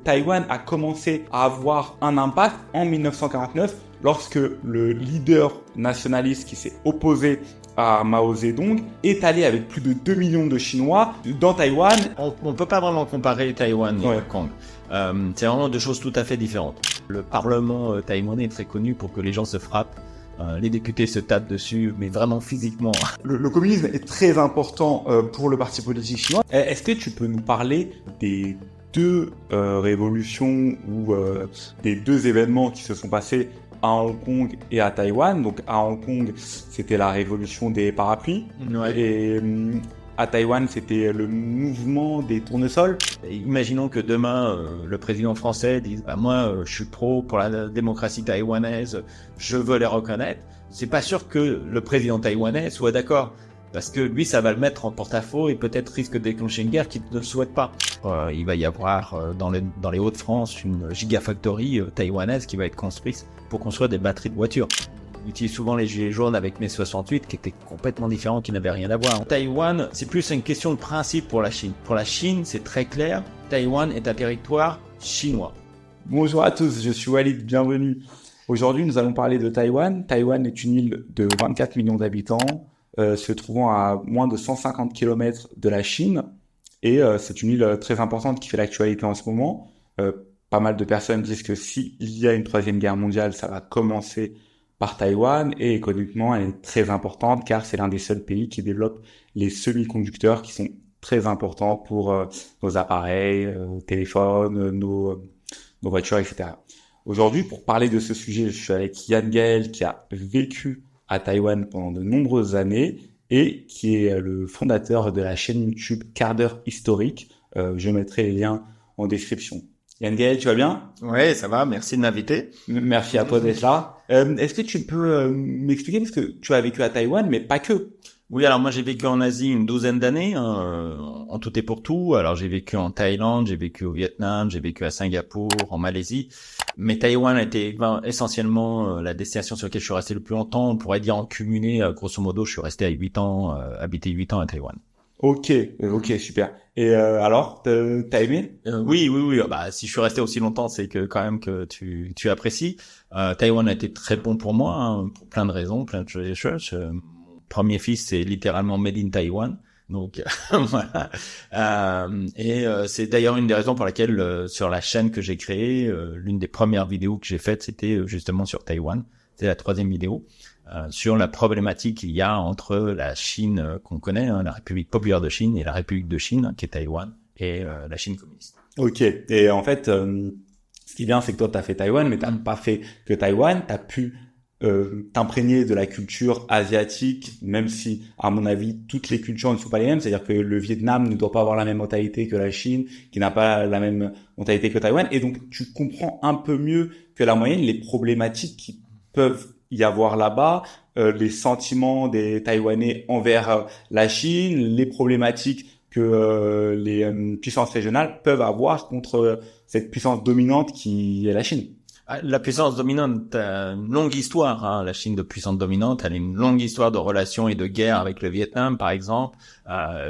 Taïwan a commencé à avoir un impact en 1949 lorsque le leader nationaliste qui s'est opposé à Mao Zedong est allé avec plus de 2 millions de Chinois dans Taïwan. On peut pas vraiment comparer Taïwan et Hong Kong. C'est vraiment deux choses tout à fait différentes. Le Parlement taïwanais est très connu pour que les gens se frappent. Les députés se tapent dessus, mais vraiment physiquement. Le communisme est très important pour le parti politique chinois. Est-ce que tu peux nous parler des deux révolutions ou des deux événements qui se sont passés à Hong Kong et à Taïwan? Donc à Hong Kong, c'était la révolution des parapluies. Ouais. Et à Taïwan, c'était le mouvement des tournesols. Imaginons que demain, le président français dise moi, je suis pour la démocratie taïwanaise, je veux les reconnaître. C'est pas sûr que le président taïwanais soit d'accord. Parce que lui, ça va le mettre en porte-à-faux et peut-être risque de déclencher une guerre qu'il ne souhaite pas. Il va y avoir dans les Hauts-de-France une gigafactory taïwanaise qui va être construite pour construire des batteries de voitures. On utilise souvent les gilets jaunes avec mai 68 qui étaient complètement différents, qui n'avaient rien à voir. En Taïwan, c'est plus une question de principe pour la Chine. Pour la Chine, c'est très clair, Taïwan est un territoire chinois. Bonjour à tous, je suis Walid, bienvenue. Aujourd'hui, nous allons parler de Taïwan. Taïwan est une île de 24 millions d'habitants, se trouvant à moins de 150 km de la Chine. Et c'est une île très importante qui fait l'actualité en ce moment. Pas mal de personnes disent que s'il y a une troisième guerre mondiale, ça va commencer par Taïwan. Et économiquement, elle est très importante car c'est l'un des seuls pays qui développe les semi-conducteurs qui sont très importants pour nos appareils, téléphones, nos voitures, etc. Aujourd'hui, pour parler de ce sujet, je suis avec Yann Gaël qui a vécu à Taïwan pendant de nombreuses années et qui est le fondateur de la chaîne YouTube Quart d'heure historique. Je mettrai les liens en description. Yann Gaël, tu vas bien? Ouais, ça va, merci de m'inviter. Merci à toi d'être là. Est-ce que tu peux m'expliquer, parce que tu as vécu à Taïwan, mais pas que? Oui, alors moi j'ai vécu en Asie une douzaine d'années, en tout et pour tout. Alors j'ai vécu en Thaïlande, j'ai vécu au Vietnam, j'ai vécu à Singapour, en Malaisie. Mais Taïwan a été essentiellement la destination sur laquelle je suis resté le plus longtemps. On pourrait dire en cumulé, grosso modo, je suis resté à 8 ans, habité 8 ans à Taïwan. Ok, super. Et alors, t'as aimé? Oui. Bah si je suis resté aussi longtemps, c'est que quand même que tu apprécies. Taïwan a été très bon pour moi, pour plein de raisons, plein de choses. Mon premier fils, c'est littéralement made in Taïwan. Donc voilà. C'est d'ailleurs une des raisons pour laquelle sur la chaîne que j'ai créée, l'une des premières vidéos que j'ai faites, c'était justement sur Taïwan. C'est la 3e vidéo. Sur la problématique qu'il y a entre la Chine qu'on connaît, la République populaire de Chine, et la République de Chine, qui est Taïwan, et la Chine communiste. Ok. Et en fait, ce qui est bien, c'est que toi, t'as fait Taïwan, mais t'as pas fait que Taïwan. T'as pu t'imprégner de la culture asiatique, même si, à mon avis, toutes les cultures ne sont pas les mêmes. C'est-à-dire que le Vietnam ne doit pas avoir la même mentalité que la Chine, qui n'a pas la même mentalité que Taïwan. Et donc, tu comprends un peu mieux que la moyenne les problématiques qui peuvent y avoir là-bas, les sentiments des Taïwanais envers la Chine, les problématiques que les puissances régionales peuvent avoir contre cette puissance dominante qui est la Chine. La puissance dominante a une longue histoire, la Chine de puissance dominante, elle a une longue histoire de relations et de guerre avec le Vietnam, par exemple,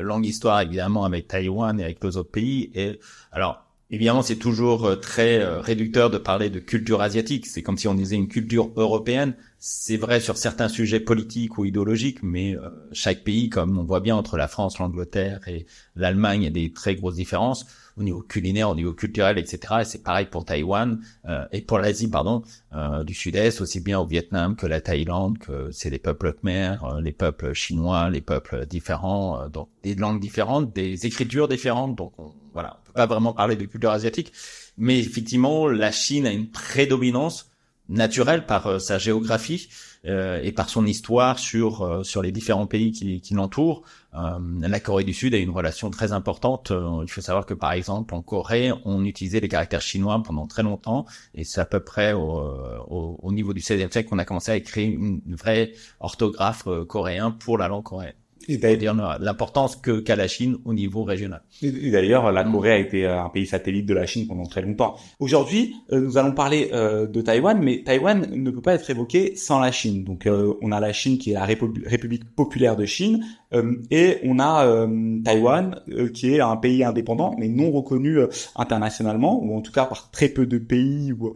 longue histoire évidemment avec Taïwan et avec les autres pays. Et alors, évidemment, c'est toujours très réducteur de parler de culture asiatique. C'est comme si on disait une culture européenne. C'est vrai sur certains sujets politiques ou idéologiques, mais chaque pays, comme on voit bien entre la France, l'Angleterre et l'Allemagne, il y a des très grosses différences au niveau culinaire, au niveau culturel, etc. Et c'est pareil pour Taïwan et pour l'Asie, du Sud-Est, aussi bien au Vietnam que la Thaïlande, que c'est les peuples khmers, les peuples chinois, les peuples différents, donc des langues différentes, des écritures différentes. Donc voilà, on peut pas vraiment parler de culture asiatique, mais effectivement, la Chine a une prédominance naturelle par sa géographie et par son histoire sur les différents pays qui l'entourent. La Corée du Sud a une relation très importante. Il faut savoir que par exemple en Corée, on utilisait les caractères chinois pendant très longtemps, et c'est à peu près au niveau du XVIe siècle qu'on a commencé à écrire une vraie orthographe coréen pour la langue coréenne. Et pour dire l'importance qu'a la Chine au niveau régional. Et d'ailleurs, la Corée a été un pays satellite de la Chine pendant très longtemps. Aujourd'hui, nous allons parler de Taïwan, mais Taïwan ne peut pas être évoqué sans la Chine. Donc, on a la Chine qui est la République populaire de Chine, et on a Taïwan qui est un pays indépendant, mais non reconnu internationalement, ou en tout cas par très peu de pays ou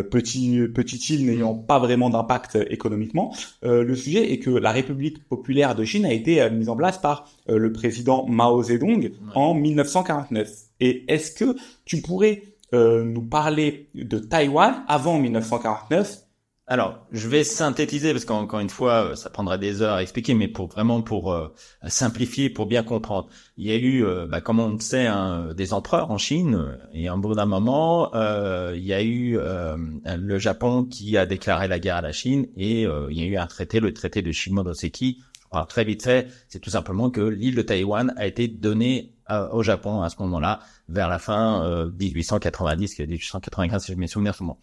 petite île n'ayant pas vraiment d'impact économiquement. Le sujet est que la République populaire de Chine a été mise en place par le président Mao Zedong en 1949. Et est-ce que tu pourrais nous parler de Taïwan avant 1949? Alors, je vais synthétiser parce qu'encore une fois, ça prendrait des heures à expliquer, mais pour simplifier, pour bien comprendre. Il y a eu, comme on le sait, des empereurs en Chine, et un bout d'un moment, il y a eu le Japon qui a déclaré la guerre à la Chine, et il y a eu un traité, le traité de Shimonoseki. Alors, très vite fait, c'est tout simplement que l'île de Taïwan a été donnée au Japon à ce moment-là, vers la fin 1890, 1895 si je me souviens sûrement.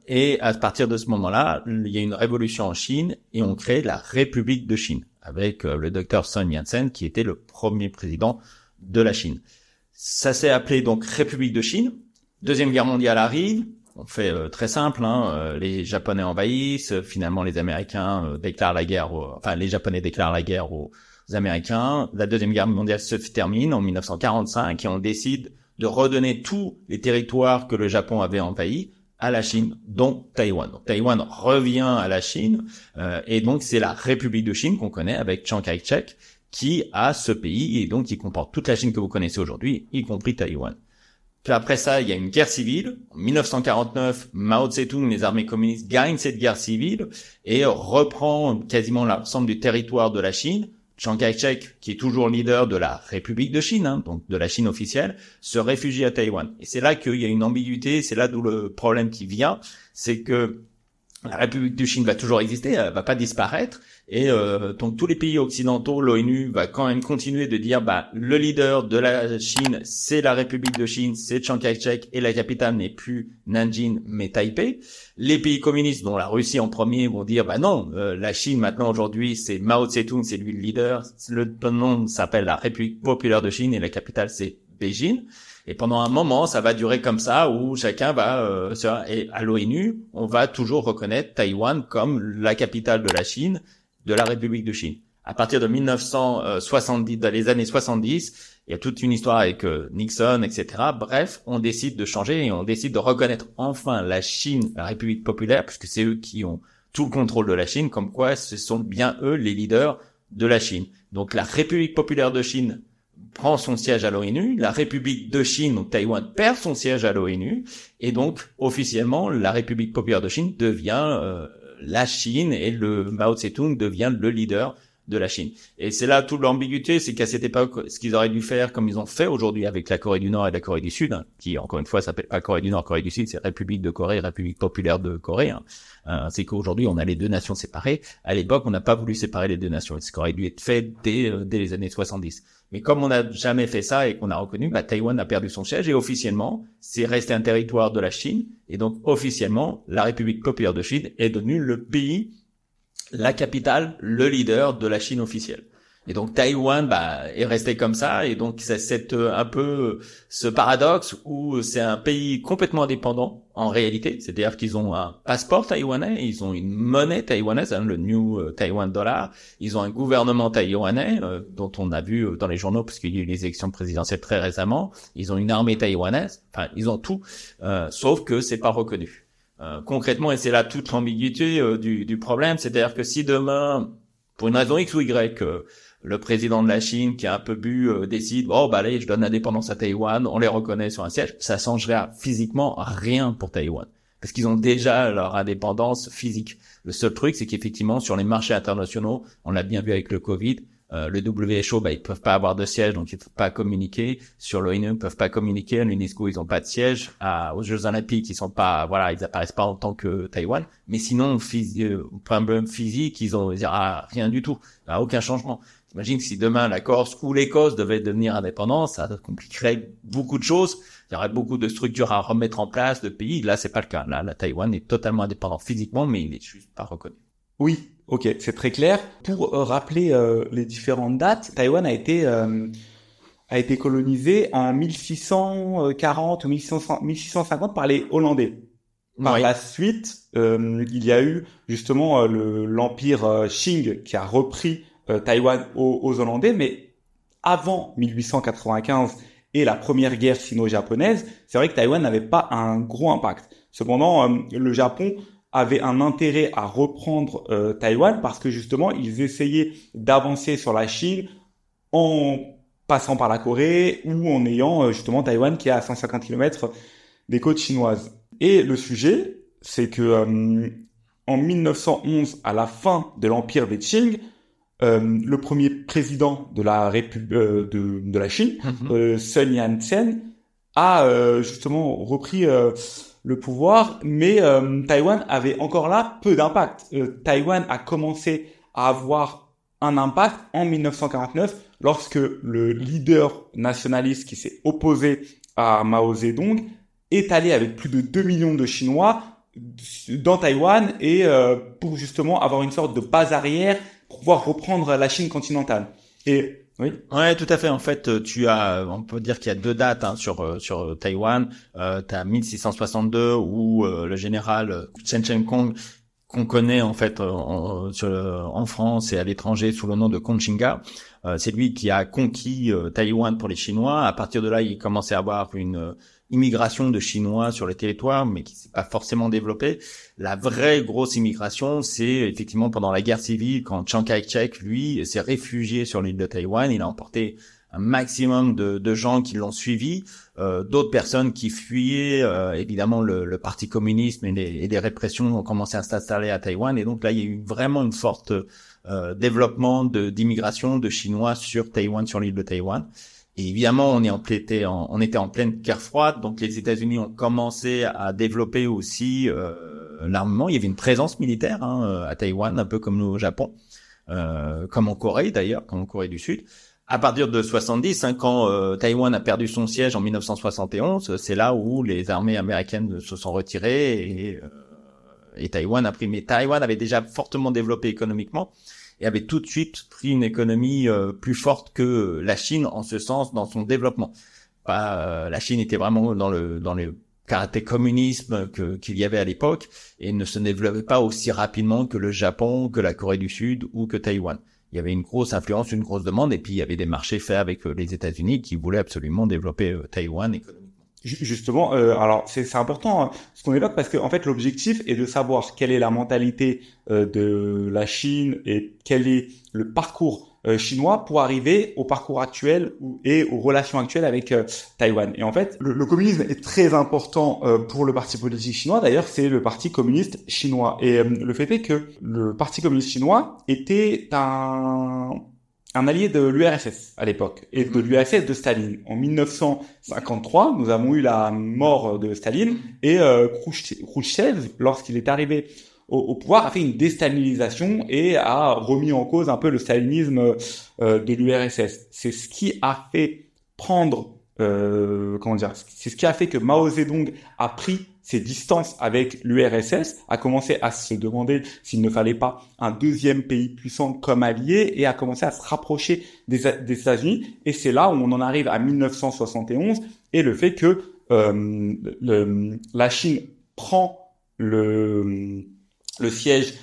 Et à partir de ce moment-là, il y a une révolution en Chine et on crée la République de Chine avec le docteur Sun Yat-sen qui était le premier président de la Chine. Ça s'est appelé donc République de Chine. Deuxième guerre mondiale arrive. On fait très simple, les Japonais envahissent, finalement les Américains déclarent la guerre, les Japonais déclarent la guerre aux Américains. La Deuxième Guerre mondiale se termine en 1945 et on décide de redonner tous les territoires que le Japon avait envahis à la Chine, dont Taïwan. Donc, Taïwan revient à la Chine et donc c'est la République de Chine qu'on connaît avec Chiang Kai-shek qui a ce pays et donc qui comporte toute la Chine que vous connaissez aujourd'hui, y compris Taïwan. Puis après ça, il y a une guerre civile. En 1949, Mao Tse-tung, les armées communistes gagnent cette guerre civile et reprend quasiment l'ensemble du territoire de la Chine. Chiang Kai-shek, qui est toujours leader de la République de Chine, donc de la Chine officielle, se réfugie à Taïwan. Et c'est là qu'il y a une ambiguïté, c'est là d'où le problème qui vient, c'est que la République de Chine va toujours exister, elle va pas disparaître, et donc tous les pays occidentaux, l'ONU va quand même continuer de dire le leader de la Chine, c'est la République de Chine, c'est Chiang Kai-shek, et la capitale n'est plus Nanjing mais Taipei. Les pays communistes, dont la Russie en premier, vont dire non, la Chine maintenant aujourd'hui c'est Mao Tse-tung, c'est lui le leader, le nom s'appelle la République populaire de Chine et la capitale c'est Beijing. Et pendant un moment, ça va durer comme ça, où chacun va... et à l'ONU, on va toujours reconnaître Taïwan comme la capitale de la Chine, de la République de Chine. À partir de 1970, dans les années 70, il y a toute une histoire avec Nixon, etc. Bref, on décide de changer et on décide de reconnaître enfin la Chine, la République populaire, puisque c'est eux qui ont tout le contrôle de la Chine, comme quoi ce sont bien eux les leaders de la Chine. Donc la République populaire de Chine prend son siège à l'ONU, la République de Chine, donc Taïwan, perd son siège à l'ONU, et donc officiellement la République populaire de Chine devient la Chine et le Mao Tse-tung devient le leader de la Chine. Et c'est là toute l'ambiguïté, c'est qu'à cette époque, ce qu'ils auraient dû faire, comme ils ont fait aujourd'hui avec la Corée du Nord et la Corée du Sud, qui encore une fois s'appelle pas Corée du Nord, Corée du Sud, c'est République de Corée, République populaire de Corée. C'est qu'aujourd'hui on a les deux nations séparées. À l'époque, on n'a pas voulu séparer les deux nations. Ce qui aurait dû être fait dès les années 70. Mais comme on n'a jamais fait ça et qu'on a reconnu, Taïwan a perdu son siège et officiellement, c'est resté un territoire de la Chine. Et donc officiellement, la République populaire de Chine est devenue le pays, la capitale, le leader de la Chine officielle. Et donc Taïwan est resté comme ça, et donc c'est un peu ce paradoxe où c'est un pays complètement indépendant en réalité, c'est-à-dire qu'ils ont un passeport taïwanais, ils ont une monnaie taïwanaise, le New Taiwan Dollar, ils ont un gouvernement taïwanais dont on a vu dans les journaux parce qu'il y a eu les élections présidentielles très récemment, ils ont une armée taïwanaise, enfin ils ont tout, sauf que c'est pas reconnu. Concrètement, et c'est là toute l'ambiguïté du problème, c'est-à-dire que si demain, pour une raison X ou Y, le président de la Chine qui a un peu bu décide allez, je donne l'indépendance à Taïwan, on les reconnaît sur un siège, ça changerait physiquement rien pour Taïwan parce qu'ils ont déjà leur indépendance physique. Le seul truc, c'est qu'effectivement sur les marchés internationaux, on l'a bien vu avec le Covid, le WHO, ils peuvent pas avoir de siège, donc ils peuvent pas communiquer. Sur l'ONU, ils peuvent pas communiquer. À l'UNESCO, ils ont pas de siège. Aux Jeux Olympiques, ils sont pas, ils apparaissent pas en tant que Taïwan. Mais sinon, problème physique, ils ont rien du tout. Il y a aucun changement. J'imagine que si demain la Corse ou l'Écosse devaient devenir indépendants, ça compliquerait beaucoup de choses. Il y aurait beaucoup de structures à remettre en place, de pays. Là, c'est pas le cas. Là, la Taïwan est totalement indépendant physiquement, mais il est juste pas reconnu. Oui, ok, c'est très clair. Pour rappeler les différentes dates, Taïwan a été colonisé en 1640 ou 1650 par les Hollandais. Par Oui. la suite, il y a eu justement l'empire Qing qui a repris Taïwan aux Hollandais, mais avant 1895 et la première guerre sino-japonaise, c'est vrai que Taïwan n'avait pas un gros impact. Cependant, le Japon avait un intérêt à reprendre Taïwan parce que justement, ils essayaient d'avancer sur la Chine en passant par la Corée ou en ayant justement Taïwan qui est à 150 km des côtes chinoises. Et le sujet, c'est que en 1911, à la fin de l'empire des Qing, le premier président de la de la Chine, Sun Yat-sen, a justement repris le pouvoir, mais Taïwan avait encore là peu d'impact. Taïwan a commencé à avoir un impact en 1949 lorsque le leader nationaliste qui s'est opposé à Mao Zedong est allé avec plus de 2 millions de Chinois dans Taïwan et pour justement avoir une sorte de base arrière pour pouvoir reprendre la Chine continentale. Et oui. Ouais, tout à fait. En fait, on peut dire qu'il y a deux dates sur Taïwan. T'as 1662 où le général Chen Cheng-kung, qu'on connaît en fait en France et à l'étranger sous le nom de Kongqingga. C'est lui qui a conquis Taïwan pour les Chinois. À partir de là, il commençait à avoir une immigration de Chinois sur le territoire, mais qui s'est pas forcément développée. La vraie grosse immigration, c'est effectivement pendant la guerre civile, quand Chiang Kai-shek, lui, s'est réfugié sur l'île de Taïwan. Il a emporté un maximum de gens qui l'ont suivi, d'autres personnes qui fuyaient évidemment le parti communiste et les répressions ont commencé à s'installer à Taïwan, et donc là il y a eu vraiment une forte développement d'immigration de Chinois sur Taïwan, sur l'île de Taïwan. Et évidemment on était en pleine guerre froide, donc les États-Unis ont commencé à développer aussi l'armement. Il y avait une présence militaire à Taïwan, un peu comme au Japon, comme en Corée d'ailleurs, comme en Corée du Sud. À partir de 70, quand Taïwan a perdu son siège en 1971, c'est là où les armées américaines se sont retirées et Taïwan a pris. Mais Taïwan avait déjà fortement développé économiquement et avait tout de suite pris une économie plus forte que la Chine en ce sens dans son développement. La Chine était vraiment dans le caractère communisme qu'il y avait à l'époque et ne se développait pas aussi rapidement que le Japon, que la Corée du Sud ou que Taïwan. Il y avait une grosse influence, une grosse demande, et puis il y avait des marchés faits avec les États-Unis qui voulaient absolument développer Taïwan économiquement. Justement, alors c'est important ce qu'on évoque parce que en fait l'objectif est de savoir quelle est la mentalité de la Chine et quel est le parcours chinois pour arriver au parcours actuel et aux relations actuelles avec Taïwan. Et en fait, le communisme est très important pour le parti politique chinois. D'ailleurs, c'est le parti communiste chinois. Et le fait est que le parti communiste chinois était un allié de l'URSS à l'époque et de l'URSS de Staline. En 1953, nous avons eu la mort de Staline et Khrouchtchev, lorsqu'il est arrivé au pouvoir, a fait une déstalinisation et a remis en cause un peu le stalinisme de l'URSS. C'est ce qui a fait prendre, c'est ce qui a fait que Mao Zedong a pris ses distances avec l'URSS, a commencé à se demander s'il ne fallait pas un deuxième pays puissant comme allié et a commencé à se rapprocher des États-Unis. Et c'est là où on en arrive à 1971 et le fait que la Chine prend le siège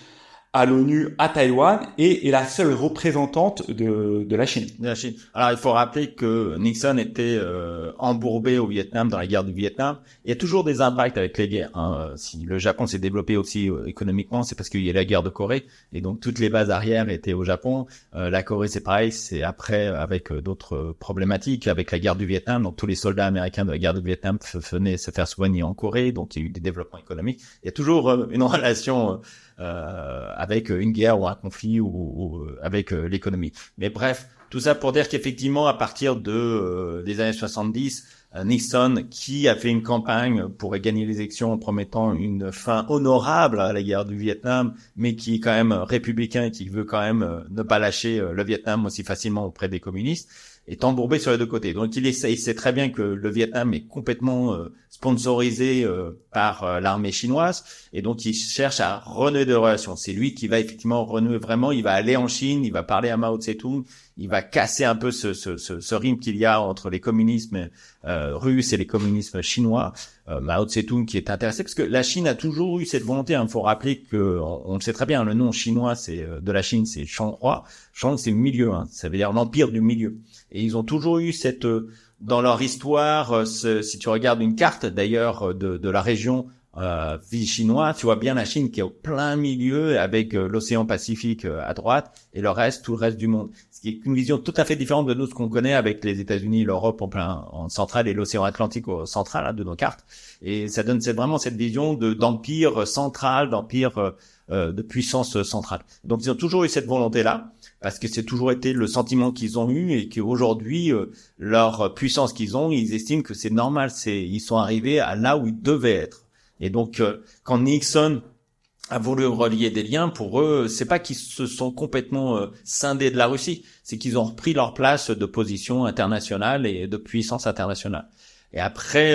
à l'ONU à Taïwan et est la seule représentante de la Chine. De la Chine. Alors il faut rappeler que Nixon était embourbé au Vietnam dans la guerre du Vietnam. Il y a toujours des impacts avec les guerres. Si le Japon s'est développé aussi économiquement, c'est parce qu'il y a la guerre de Corée et donc toutes les bases arrières étaient au Japon. La Corée c'est pareil, c'est après avec d'autres problématiques, avec la guerre du Vietnam. Donc tous les soldats américains de la guerre du Vietnam venaient se faire soigner en Corée, donc il y a eu des développements économiques. Il y a toujours une relation avec une guerre ou un conflit ou avec l'économie. Mais bref, tout ça pour dire qu'effectivement, à partir des années 70, Nixon, qui a fait une campagne pour gagner les élections en promettant une fin honorable à la guerre du Vietnam, mais qui est quand même républicain et qui veut quand même ne pas lâcher le Vietnam aussi facilement auprès des communistes, est embourbé sur les deux côtés. Donc il sait très bien que le Vietnam est complètement sponsorisé par l'armée chinoise, et donc il cherche à renouer des relations. C'est lui qui va effectivement renouer vraiment. Il va aller en Chine, il va parler à Mao Tse-tung, il va casser un peu ce rythme qu'il y a entre les communismes russes et les communismes chinois. Mao Tse-tung qui est intéressé, parce que la Chine a toujours eu cette volonté. Il faut rappeler que on le sait très bien, le nom chinois de la Chine, c'est Changhua. Shang, c'est le milieu, ça veut dire l'empire du milieu. Et ils ont toujours eu dans leur histoire, si tu regardes une carte d'ailleurs de la région chinois, tu vois bien la Chine qui est au plein milieu avec l'océan Pacifique à droite et tout le reste du monde. Ce qui est une vision tout à fait différente de nous, ce qu'on connaît avec les États-Unis, l'Europe en centrale et l'océan Atlantique au central de nos cartes. Et ça donne vraiment cette vision d'empire central, d'empire de puissance centrale. Donc ils ont toujours eu cette volonté-là, parce que c'est toujours été le sentiment qu'ils ont eu, et qu'aujourd'hui leur puissance qu'ils ont, ils estiment que c'est normal, ils sont arrivés à là où ils devaient être. Et donc, quand Nixon a voulu relier des liens, pour eux, c'est pas qu'ils se sont complètement scindés de la Russie, c'est qu'ils ont repris leur place de position internationale et de puissance internationale. Et après,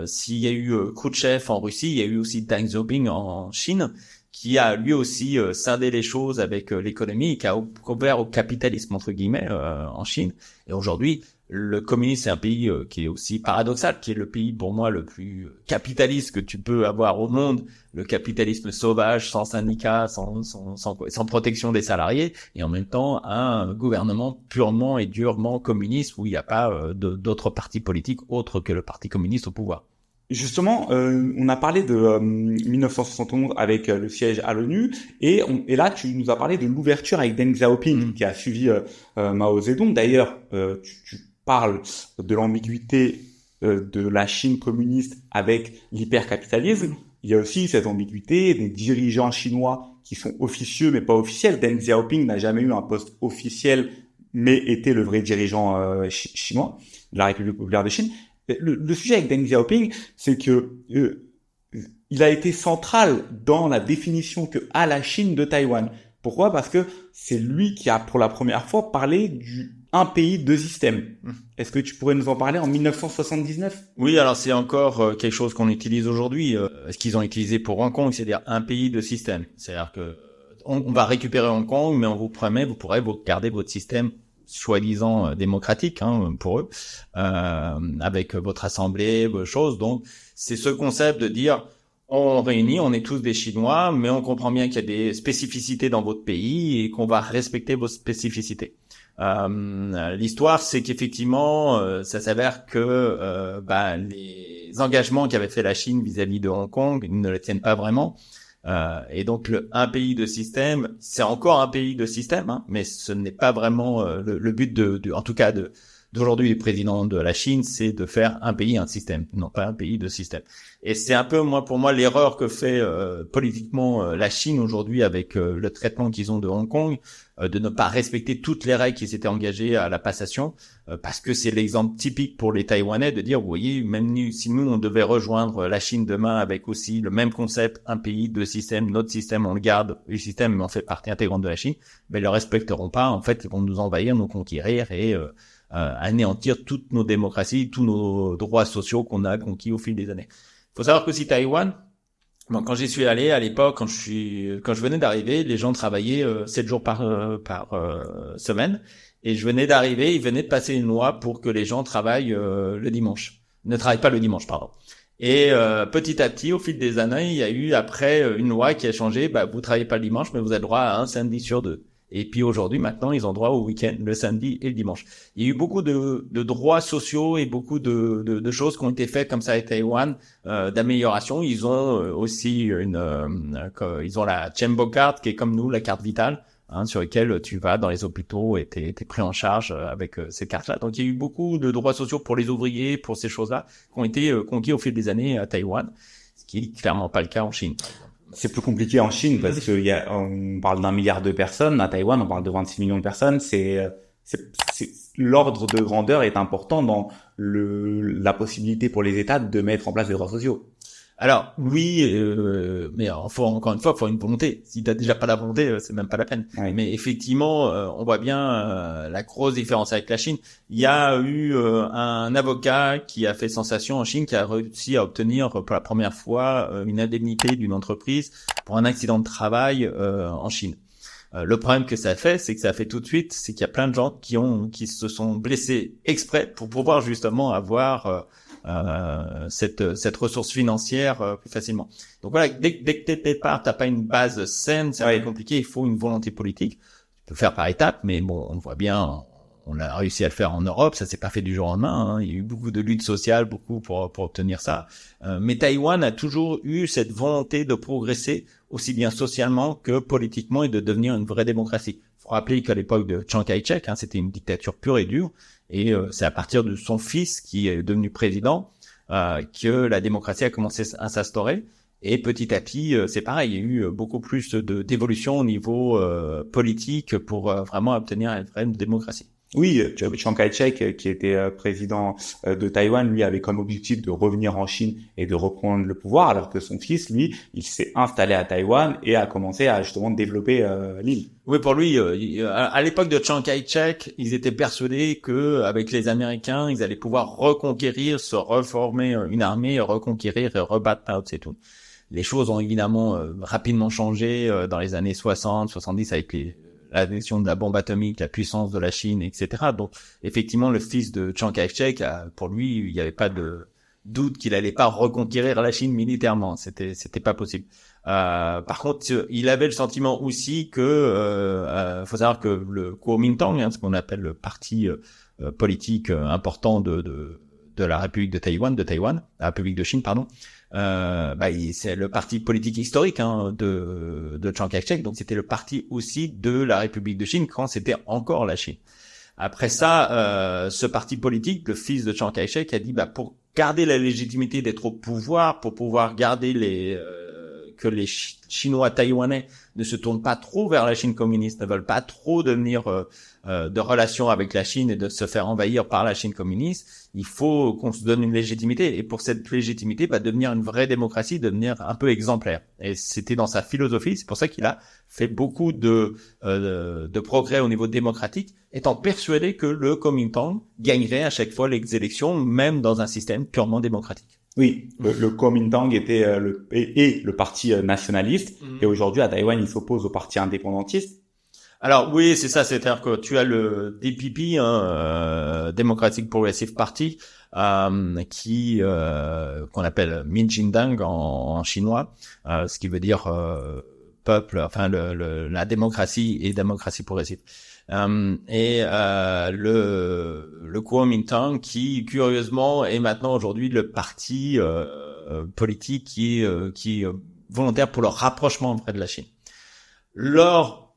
s'il y a eu Khrouchtchev en Russie, il y a eu aussi Deng Xiaoping en Chine, qui a lui aussi scindé les choses avec l'économie, et qui a ouvert au capitalisme entre guillemets en Chine. Et aujourd'hui, le communisme, c'est un pays qui est aussi paradoxal, qui est le pays pour moi le plus capitaliste que tu peux avoir au monde, le capitalisme sauvage, sans syndicats, sans protection des salariés, et en même temps un gouvernement purement et durement communiste où il n'y a pas d'autres partis politiques autres que le parti communiste au pouvoir. Justement, on a parlé de 1971 avec le siège à l'ONU, et là tu nous as parlé de l'ouverture avec Deng Xiaoping qui a suivi Mao Zedong. D'ailleurs, tu parles de l'ambiguïté de la Chine communiste avec l'hypercapitalisme. Il y a aussi cette ambiguïté des dirigeants chinois qui sont officieux mais pas officiels. Deng Xiaoping n'a jamais eu un poste officiel, mais était le vrai dirigeant chinois de la République populaire de Chine. Le sujet avec Deng Xiaoping, c'est que il a été central dans la définition que a la Chine de Taïwan. Pourquoi ? Parce que c'est lui qui a pour la première fois parlé un pays, deux systèmes. Est-ce que tu pourrais nous en parler en 1979 ? Oui, alors c'est encore quelque chose qu'on utilise aujourd'hui, ce qu'ils ont utilisé pour Hong Kong, c'est-à-dire un pays, deux systèmes. C'est-à-dire que on va récupérer Hong Kong, mais on vous promet, vous pourrez garder votre système soi-disant démocratique pour eux, avec votre assemblée, vos choses. Donc, c'est ce concept de dire, on réunit, on est tous des Chinois, mais on comprend bien qu'il y a des spécificités dans votre pays et qu'on va respecter vos spécificités. L'histoire, c'est qu'effectivement, ça s'avère que les engagements qu'avait fait la Chine vis-à-vis de Hong Kong, ils ne les tiennent pas vraiment. Et donc un pays de système, c'est encore un pays de système, mais ce n'est pas vraiment le but en tout cas d'aujourd'hui du président de la Chine, c'est de faire un pays, un système, non pas un pays de système. Et c'est un peu pour moi l'erreur que fait politiquement la Chine aujourd'hui avec le traitement qu'ils ont de Hong Kong, de ne pas respecter toutes les règles qui s'étaient engagées à la passation, parce que c'est l'exemple typique pour les Taïwanais de dire, vous voyez, même si nous on devait rejoindre la Chine demain avec aussi le même concept, un pays, deux systèmes, notre système on le garde, le système mais on fait partie intégrante de la Chine, mais ils le respecteront pas, en fait ils vont nous envahir, nous conquérir et anéantir toutes nos démocraties, tous nos droits sociaux qu'on a conquis au fil des années. Faut savoir que si Taïwan, quand j'y suis allé à l'époque, quand je venais d'arriver, les gens travaillaient 7 jours par semaine, et je venais d'arriver, ils venaient de passer une loi pour que les gens travaillent le dimanche, ne travaillent pas le dimanche, pardon. Et petit à petit, au fil des années, il y a eu après une loi qui a changé. Vous travaillez pas le dimanche, mais vous avez droit à un samedi sur 2. Et puis aujourd'hui, maintenant, ils ont droit au week-end, le samedi et le dimanche. Il y a eu beaucoup de droits sociaux et beaucoup de choses qui ont été faites comme ça à Taïwan, d'amélioration. Ils ont aussi ils ont la Chembo Card qui est comme nous, la carte vitale, sur laquelle tu vas dans les hôpitaux et t'es pris en charge avec cette carte-là. Donc il y a eu beaucoup de droits sociaux pour les ouvriers, pour ces choses-là, qui ont été conquis au fil des années à Taïwan, ce qui est clairement pas le cas en Chine. C'est plus compliqué en Chine parce que on parle d'1 milliard de personnes. À Taïwan, on parle de 26 millions de personnes. L'ordre de grandeur est important dans la possibilité pour les États de mettre en place des droits sociaux. Alors oui, mais encore une fois, faut une volonté. Si t'as déjà pas la volonté, c'est même pas la peine. Oui. Mais effectivement, on voit bien la grosse différence avec la Chine. Il y a eu un avocat qui a fait sensation en Chine, qui a réussi à obtenir pour la première fois une indemnité d'une entreprise pour un accident de travail en Chine. Le problème que ça fait, c'est que ça fait tout de suite, c'est qu'il y a plein de gens qui se sont blessés exprès pour pouvoir justement avoir cette ressource financière plus facilement. Donc voilà, dès que t'es départ, t'as pas une base saine, c'est un peu compliqué. Il faut une volonté politique. Tu peux faire par étapes, mais bon, on voit bien, on a réussi à le faire en Europe. Ça s'est pas fait du jour au lendemain. Hein. Il y a eu beaucoup de luttes sociales, beaucoup pour obtenir ça. Mais Taïwan a toujours eu cette volonté de progresser aussi bien socialement que politiquement et de devenir une vraie démocratie. Faut rappeler qu'à l'époque de Chiang Kai-shek, c'était une dictature pure et dure. Et c'est à partir de son fils, qui est devenu président, que la démocratie a commencé à s'instaurer. Et petit à petit, c'est pareil, il y a eu beaucoup plus d'évolution au niveau politique pour vraiment obtenir une vraie démocratie. Oui, Chiang Kai-shek, qui était président de Taïwan, lui avait comme objectif de revenir en Chine et de reprendre le pouvoir, alors que son fils, lui, il s'est installé à Taïwan et a commencé à justement développer l'île. Oui, pour lui, à l'époque de Chiang Kai-shek, ils étaient persuadés que avec les Américains, ils allaient pouvoir reconquérir, se reformer une armée, reconquérir et rebattre Mao Tse-tung. Les choses ont évidemment rapidement changé dans les années 60, 70 avec l'addition de la bombe atomique, la puissance de la Chine, etc. Donc, effectivement, le fils de Chiang Kai-shek, pour lui, il n'y avait pas de doute qu'il allait pas reconquérir la Chine militairement. C'était pas possible. Par contre, il avait le sentiment aussi que, faut savoir que le Kuomintang, ce qu'on appelle le parti politique important de la République de Taïwan, la République de Chine, pardon. C'est le parti politique historique de Chiang Kai-shek, donc c'était le parti aussi de la République de Chine quand c'était encore la Chine. Après ça, ce parti politique, le fils de Chiang Kai-shek, a dit pour garder la légitimité d'être au pouvoir, pour pouvoir garder que les Chinois taïwanais ne se tournent pas trop vers la Chine communiste, ne veulent pas trop devenir de relations avec la Chine et de se faire envahir par la Chine communiste, il faut qu'on se donne une légitimité. Et pour cette légitimité, devenir une vraie démocratie, devenir un peu exemplaire. Et c'était dans sa philosophie, c'est pour ça qu'il a fait beaucoup de progrès au niveau démocratique, étant persuadé que le Kuomintang gagnerait à chaque fois les élections, même dans un système purement démocratique. Oui, le Kuomintang était le parti nationaliste, et aujourd'hui à Taïwan il s'oppose au parti indépendantiste. Alors oui, c'est ça, c'est-à-dire que tu as le DPP, Democratic Progressive Party, qui qu'on appelle Minjindang en chinois, ce qui veut dire peuple, enfin la démocratie et démocratie progressive. Le Kuomintang qui curieusement est maintenant aujourd'hui le parti politique qui est volontaire pour le rapprochement auprès de la Chine. Leur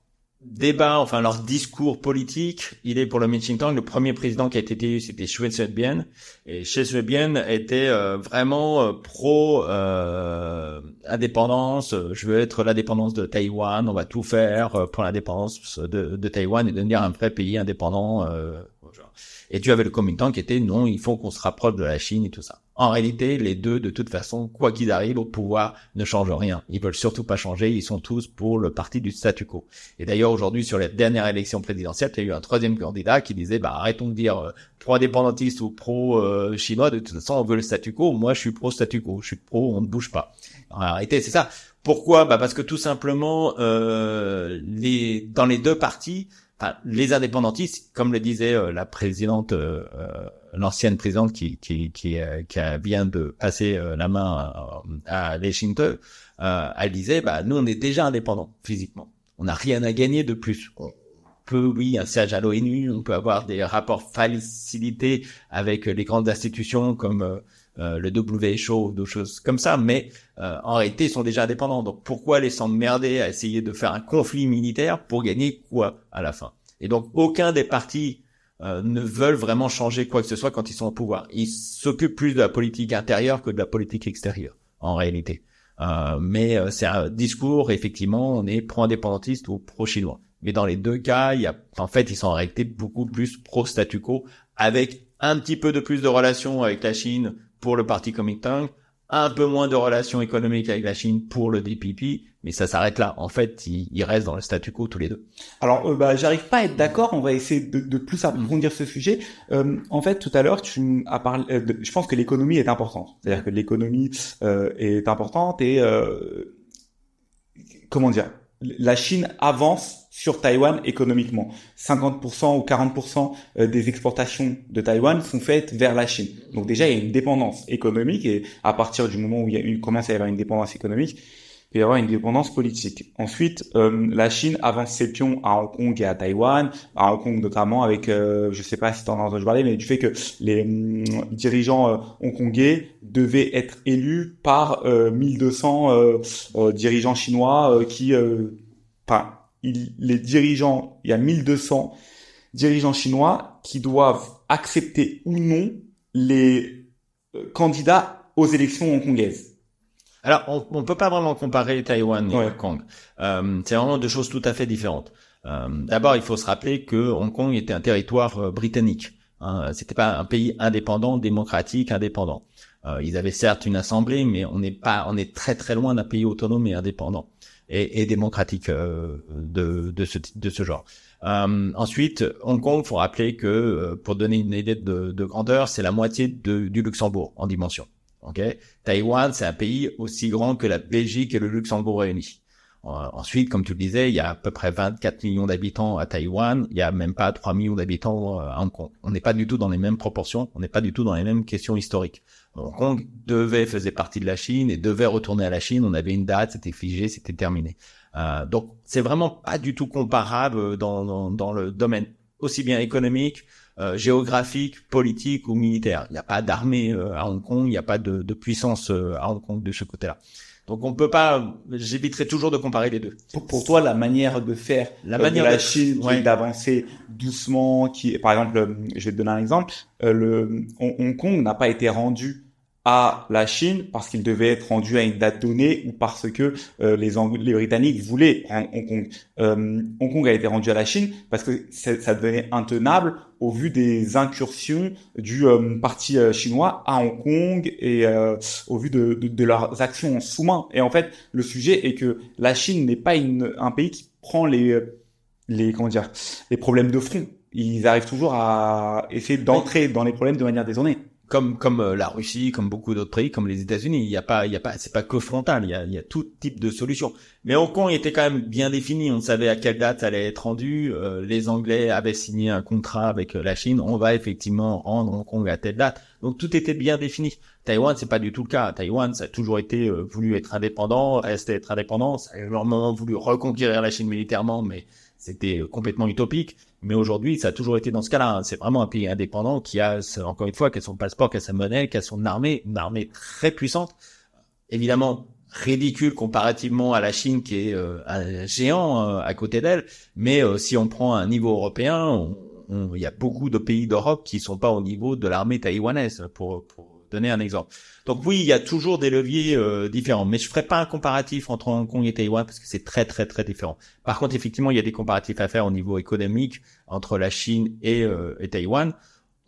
discours politique, il est pour le Kuomintang. Le premier président qui a été élu, c'était Chen Shui-bian. Et Chen Shui-bian était vraiment pro indépendance. Je veux être l'indépendance de Taïwan. On va tout faire pour l'indépendance de Taïwan et devenir un vrai pays indépendant. Et tu avais le Kuomintang qui était non, il faut qu'on se rapproche de la Chine et tout ça. En réalité, les deux, de toute façon, quoi qu'ils arrivent, au pouvoir ne changent rien. Ils veulent surtout pas changer. Ils sont tous pour le parti du statu quo. Et d'ailleurs, aujourd'hui, sur les dernières élections présidentielles, il y a eu un troisième candidat qui disait, arrêtons de dire pro-indépendantiste ou pro-chinois. De toute façon, on veut le statu quo. Moi, je suis pro-statu quo. Je suis pro, on ne bouge pas. En réalité, c'est ça. Pourquoi? Parce que tout simplement, dans les deux partis, les indépendantistes, comme le disait la présidente, l'ancienne présidente qui vient de passer la main à Lee Ching-te, elle disait, nous on est déjà indépendants physiquement, on n'a rien à gagner de plus. On peut, oui, un siège à l'ONU, on peut avoir des rapports facilités avec les grandes institutions comme le WHO, des choses comme ça, mais en réalité ils sont déjà indépendants. Donc pourquoi les s'emmerder à essayer de faire un conflit militaire pour gagner quoi à la fin? Et donc aucun des partis ne veulent vraiment changer quoi que ce soit quand ils sont au pouvoir. Ils s'occupent plus de la politique intérieure que de la politique extérieure en réalité. Mais c'est un discours, effectivement, on est pro-indépendantiste ou pro-chinois. Mais dans les deux cas, ils sont en réalité beaucoup plus pro-statu quo, avec un petit peu de plus de relations avec la Chine pour le parti Kuomintang, un peu moins de relations économiques avec la Chine pour le TPP, mais ça s'arrête là. En fait, ils restent dans le statu quo tous les deux. Alors, j'arrive pas à être d'accord. On va essayer de plus approfondir ce sujet. En fait, tout à l'heure, tu as parlé. Je pense que l'économie est importante. C'est-à-dire que l'économie est importante et comment dire, la Chine avance sur Taïwan économiquement. 50% ou 40% des exportations de Taïwan sont faites vers la Chine. Donc déjà, il y a une dépendance économique et à partir du moment où il commence à y avoir une dépendance économique, il peut y avoir une dépendance politique. Ensuite, la Chine avance ses pions à Hong Kong et à Taïwan, à Hong Kong notamment avec, je sais pas si tu en as entendu parler, mais du fait que les dirigeants hongkongais devaient être élus par 1200 dirigeants chinois les dirigeants, il y a 1200 dirigeants chinois qui doivent accepter ou non les candidats aux élections hongkongaises. Alors, on peut pas vraiment comparer Taïwan et Hong Kong. C'est vraiment deux choses tout à fait différentes. D'abord, il faut se rappeler que Hong Kong était un territoire britannique. C'était pas un pays indépendant, démocratique, indépendant. Ils avaient certes une assemblée, mais on est très très loin d'un pays autonome et indépendant et démocratique de ce genre. Ensuite, Hong Kong, faut rappeler que pour donner une idée de grandeur, c'est la moitié du Luxembourg en dimension. Okay. Taïwan, c'est un pays aussi grand que la Belgique et le Luxembourg réunis. Ensuite, comme tu le disais, il y a à peu près 24 millions d'habitants à Taïwan, il y a même pas 3 millions d'habitants à Hong Kong. On n'est pas du tout dans les mêmes proportions, on n'est pas du tout dans les mêmes questions historiques. Hong Kong faisait partie de la Chine et devait retourner à la Chine, on avait une date, c'était figé, c'était terminé. Donc, c'est vraiment pas du tout comparable dans le domaine aussi bien économique, géographique, politique ou militaire. Il n'y a pas d'armée à Hong Kong, il n'y a pas de puissance à Hong Kong de ce côté-là. Donc on peut pas, j'éviterai toujours de comparer les deux. Pour toi, la manière de faire de la Chine, qui est d'avancer doucement, par exemple, je vais te donner un exemple, Hong Kong n'a pas été rendu à la Chine parce qu'il devait être rendu à une date donnée ou parce que les Britanniques voulaient prendre Hong Kong. Hong Kong a été rendu à la Chine parce que ça devenait intenable au vu des incursions du parti chinois à Hong Kong et au vu de leurs actions en sous-main. Et en fait, le sujet est que la Chine n'est pas un pays qui prend les problèmes de front. Ils arrivent toujours à essayer d'entrer dans les problèmes de manière détournée. Comme la Russie, comme beaucoup d'autres pays, comme les États-Unis, c'est pas que frontal, il y a tout type de solutions. Mais Hong Kong était quand même bien défini, on savait à quelle date ça allait être rendu, les Anglais avaient signé un contrat avec la Chine, on va effectivement rendre Hong Kong à telle date. Donc tout était bien défini. Taïwan, c'est pas du tout le cas. Taïwan, ça a toujours été voulu être indépendant, rester être indépendant, ça a énormément voulu reconquérir la Chine militairement, mais c'était complètement utopique. Mais aujourd'hui, ça a toujours été dans ce cas-là. C'est vraiment un pays indépendant qui a, encore une fois, qui a son passeport, qui a sa monnaie, qui a son armée, une armée très puissante. Évidemment, ridicule comparativement à la Chine qui est un géant à côté d'elle. Mais si on prend un niveau européen, il y a beaucoup de pays d'Europe qui sont pas au niveau de l'armée taïwanaise, pour donner un exemple. Donc oui, il y a toujours des leviers différents, mais je ferai pas un comparatif entre Hong Kong et Taïwan parce que c'est très très très différent. Par contre, effectivement, il y a des comparatifs à faire au niveau économique entre la Chine et Taïwan.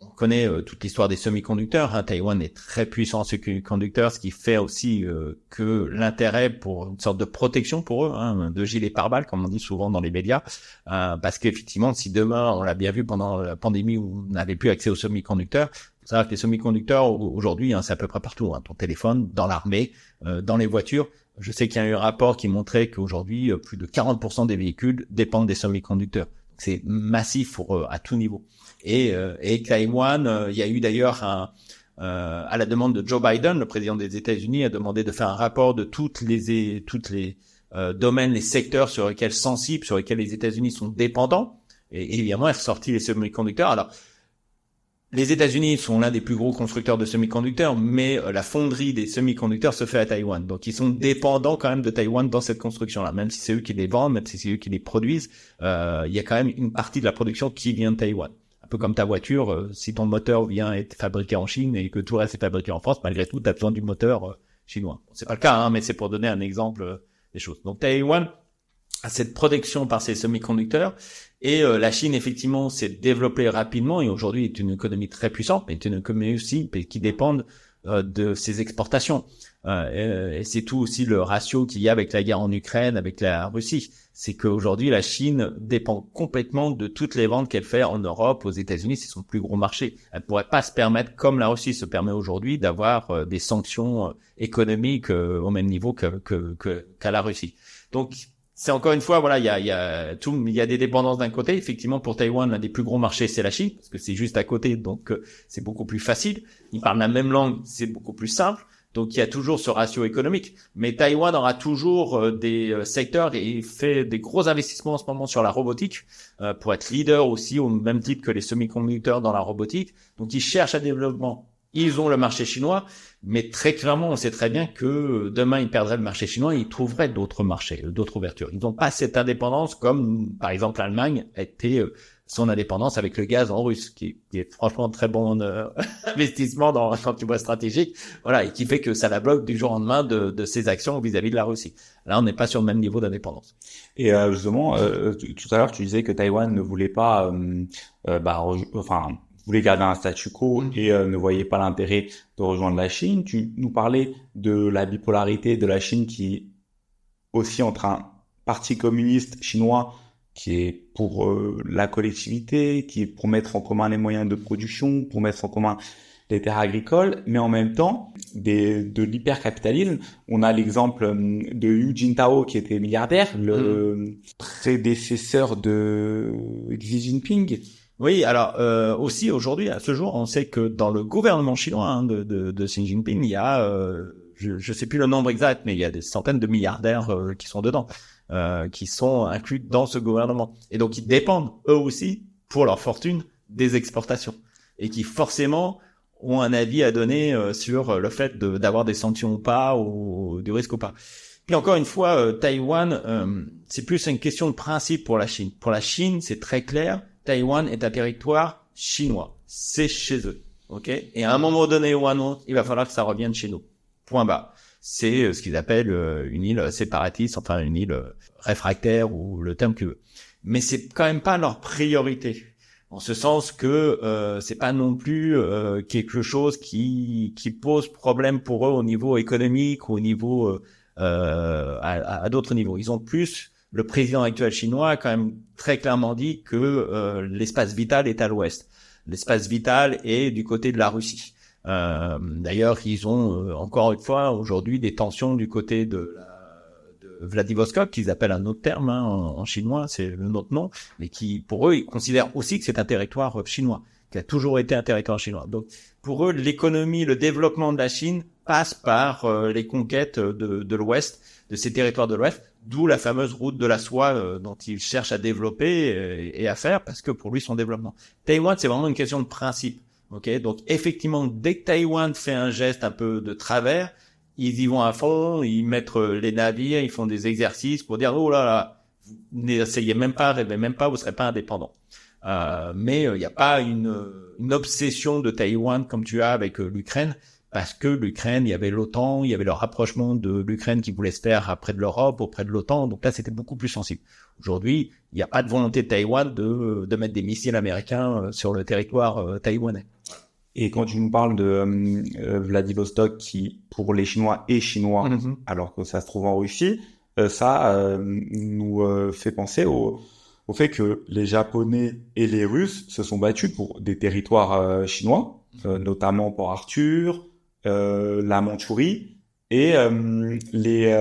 On connaît toute l'histoire des semi-conducteurs. Taïwan est très puissant en semi-conducteurs, ce qui fait aussi que l'intérêt pour une sorte de protection pour eux, de gilet pare-balles, comme on dit souvent dans les médias, parce qu'effectivement, si demain, on l'a bien vu pendant la pandémie où on n'avait plus accès aux semi-conducteurs, faut savoir que les semi-conducteurs aujourd'hui, c'est à peu près partout, ton téléphone, dans l'armée, dans les voitures. Je sais qu'il y a eu un rapport qui montrait qu'aujourd'hui, plus de 40% des véhicules dépendent des semi-conducteurs. C'est massif à tout niveau. Et Taïwan, il y a eu d'ailleurs à la demande de Joe Biden, le président des États-Unis, a demandé de faire un rapport de toutes les domaines, les secteurs sur lesquels les États-Unis sont dépendants. Et évidemment, il est ressorti les semi-conducteurs. Alors, les États-Unis sont l'un des plus gros constructeurs de semi-conducteurs, mais la fonderie des semi-conducteurs se fait à Taïwan. Donc, ils sont dépendants quand même de Taïwan dans cette construction-là. Même si c'est eux qui les vendent, même si c'est eux qui les produisent, il y a quand même une partie de la production qui vient de Taïwan. Un peu comme ta voiture, si ton moteur vient être fabriqué en Chine et que tout le reste est fabriqué en France, malgré tout, tu as besoin du moteur chinois. C'est pas le cas, mais c'est pour donner un exemple des choses. Donc, Taïwan a cette protection par ses semi-conducteurs. Et la Chine, effectivement, s'est développée rapidement et aujourd'hui est une économie très puissante, mais est une économie aussi qui dépend de ses exportations. Et c'est tout aussi le ratio qu'il y a avec la guerre en Ukraine, avec la Russie. C'est qu'aujourd'hui, la Chine dépend complètement de toutes les ventes qu'elle fait en Europe, aux États-Unis, c'est son plus gros marché. Elle pourrait pas se permettre, comme la Russie se permet aujourd'hui, d'avoir des sanctions économiques au même niveau qu'à la Russie. Donc, c'est encore une fois, voilà, il y a des dépendances d'un côté. Effectivement, pour Taïwan, l'un des plus gros marchés, c'est la Chine, parce que c'est juste à côté, donc c'est beaucoup plus facile. Ils parlent la même langue, c'est beaucoup plus simple. Donc, il y a toujours ce ratio économique. Mais Taïwan aura toujours des secteurs et fait des gros investissements en ce moment sur la robotique pour être leader aussi, au même titre que les semi-conducteurs dans la robotique. Donc, ils cherchent à développement. Ils ont le marché chinois, mais très clairement, on sait très bien que demain, ils perdraient le marché chinois et ils trouveraient d'autres marchés, d'autres ouvertures. Ils n'ont pas cette indépendance comme, par exemple, l'Allemagne a été son indépendance avec le gaz en russe, qui est franchement un très bon investissement quand tu vois stratégique, voilà, et qui fait que ça la bloque du jour au lendemain de ses actions vis-à-vis de la Russie. Là, on n'est pas sur le même niveau d'indépendance. Et justement, tout à l'heure, tu disais que Taïwan ne voulait pas, voulait garder un statu quo et ne voyait pas l'intérêt de rejoindre la Chine. Tu nous parlais de la bipolarité de la Chine qui aussi entre un parti communiste chinois qui est pour la collectivité, qui est pour mettre en commun les moyens de production, pour mettre en commun les terres agricoles, mais en même temps de l'hypercapitalisme. On a l'exemple de Hu Jintao qui était milliardaire, le prédécesseur de Xi Jinping. Oui, alors aussi aujourd'hui, à ce jour, on sait que dans le gouvernement chinois de Xi Jinping, il y a, je sais plus le nombre exact, mais il y a des centaines de milliardaires qui sont dedans, qui sont inclus dans ce gouvernement. Et donc, ils dépendent eux aussi, pour leur fortune, des exportations, et qui forcément ont un avis à donner sur le fait d'avoir des sanctions ou pas, ou du risque ou pas. Puis encore une fois, Taïwan, c'est plus une question de principe pour la Chine. Pour la Chine, c'est très clair. Taïwan est un territoire chinois. C'est chez eux. OK? Et à un moment donné ou à un autre, il va falloir que ça revienne chez nous. Point barre. C'est ce qu'ils appellent une île séparatiste, enfin une île réfractaire ou le terme que tu veux. Mais c'est quand même pas leur priorité. En ce sens que c'est pas non plus quelque chose qui pose problème pour eux au niveau économique ou au niveau à d'autres niveaux. Ils ont plus. Le président actuel chinois a quand même très clairement dit que l'espace vital est à l'ouest. L'espace vital est du côté de la Russie. D'ailleurs, ils ont encore une fois aujourd'hui des tensions du côté de Vladivostok, qu'ils appellent un autre terme en chinois, c'est le autre nom, mais qui pour eux ils considèrent aussi que c'est un territoire chinois, qui a toujours été un territoire chinois. Donc pour eux, l'économie, le développement de la Chine passe par les conquêtes de l'Ouest, de ces territoires de l'Ouest. D'où la fameuse route de la soie dont il cherche à développer et à faire, parce que pour lui, son développement. Taïwan, c'est vraiment une question de principe. Ok, donc effectivement, dès que Taïwan fait un geste un peu de travers, ils y vont à fond, ils mettent les navires, ils font des exercices pour dire oh là là, n'essayez même pas, rêvez même pas, vous serez pas indépendant. Mais il n'y a pas une obsession de Taïwan comme tu as avec l'Ukraine. Parce que l'Ukraine, il y avait l'OTAN, il y avait le rapprochement de l'Ukraine qui voulait se faire auprès de l'Europe, auprès de l'OTAN. Donc là, c'était beaucoup plus sensible. Aujourd'hui, il n'y a pas de volonté de Taïwan de mettre des missiles américains sur le territoire taïwanais. Et quand tu nous parles de Vladivostok, qui pour les Chinois est chinois, alors que ça se trouve en Russie, ça nous fait penser au fait que les Japonais et les Russes se sont battus pour des territoires chinois, notamment Port Arthur, la Mandchourie, et les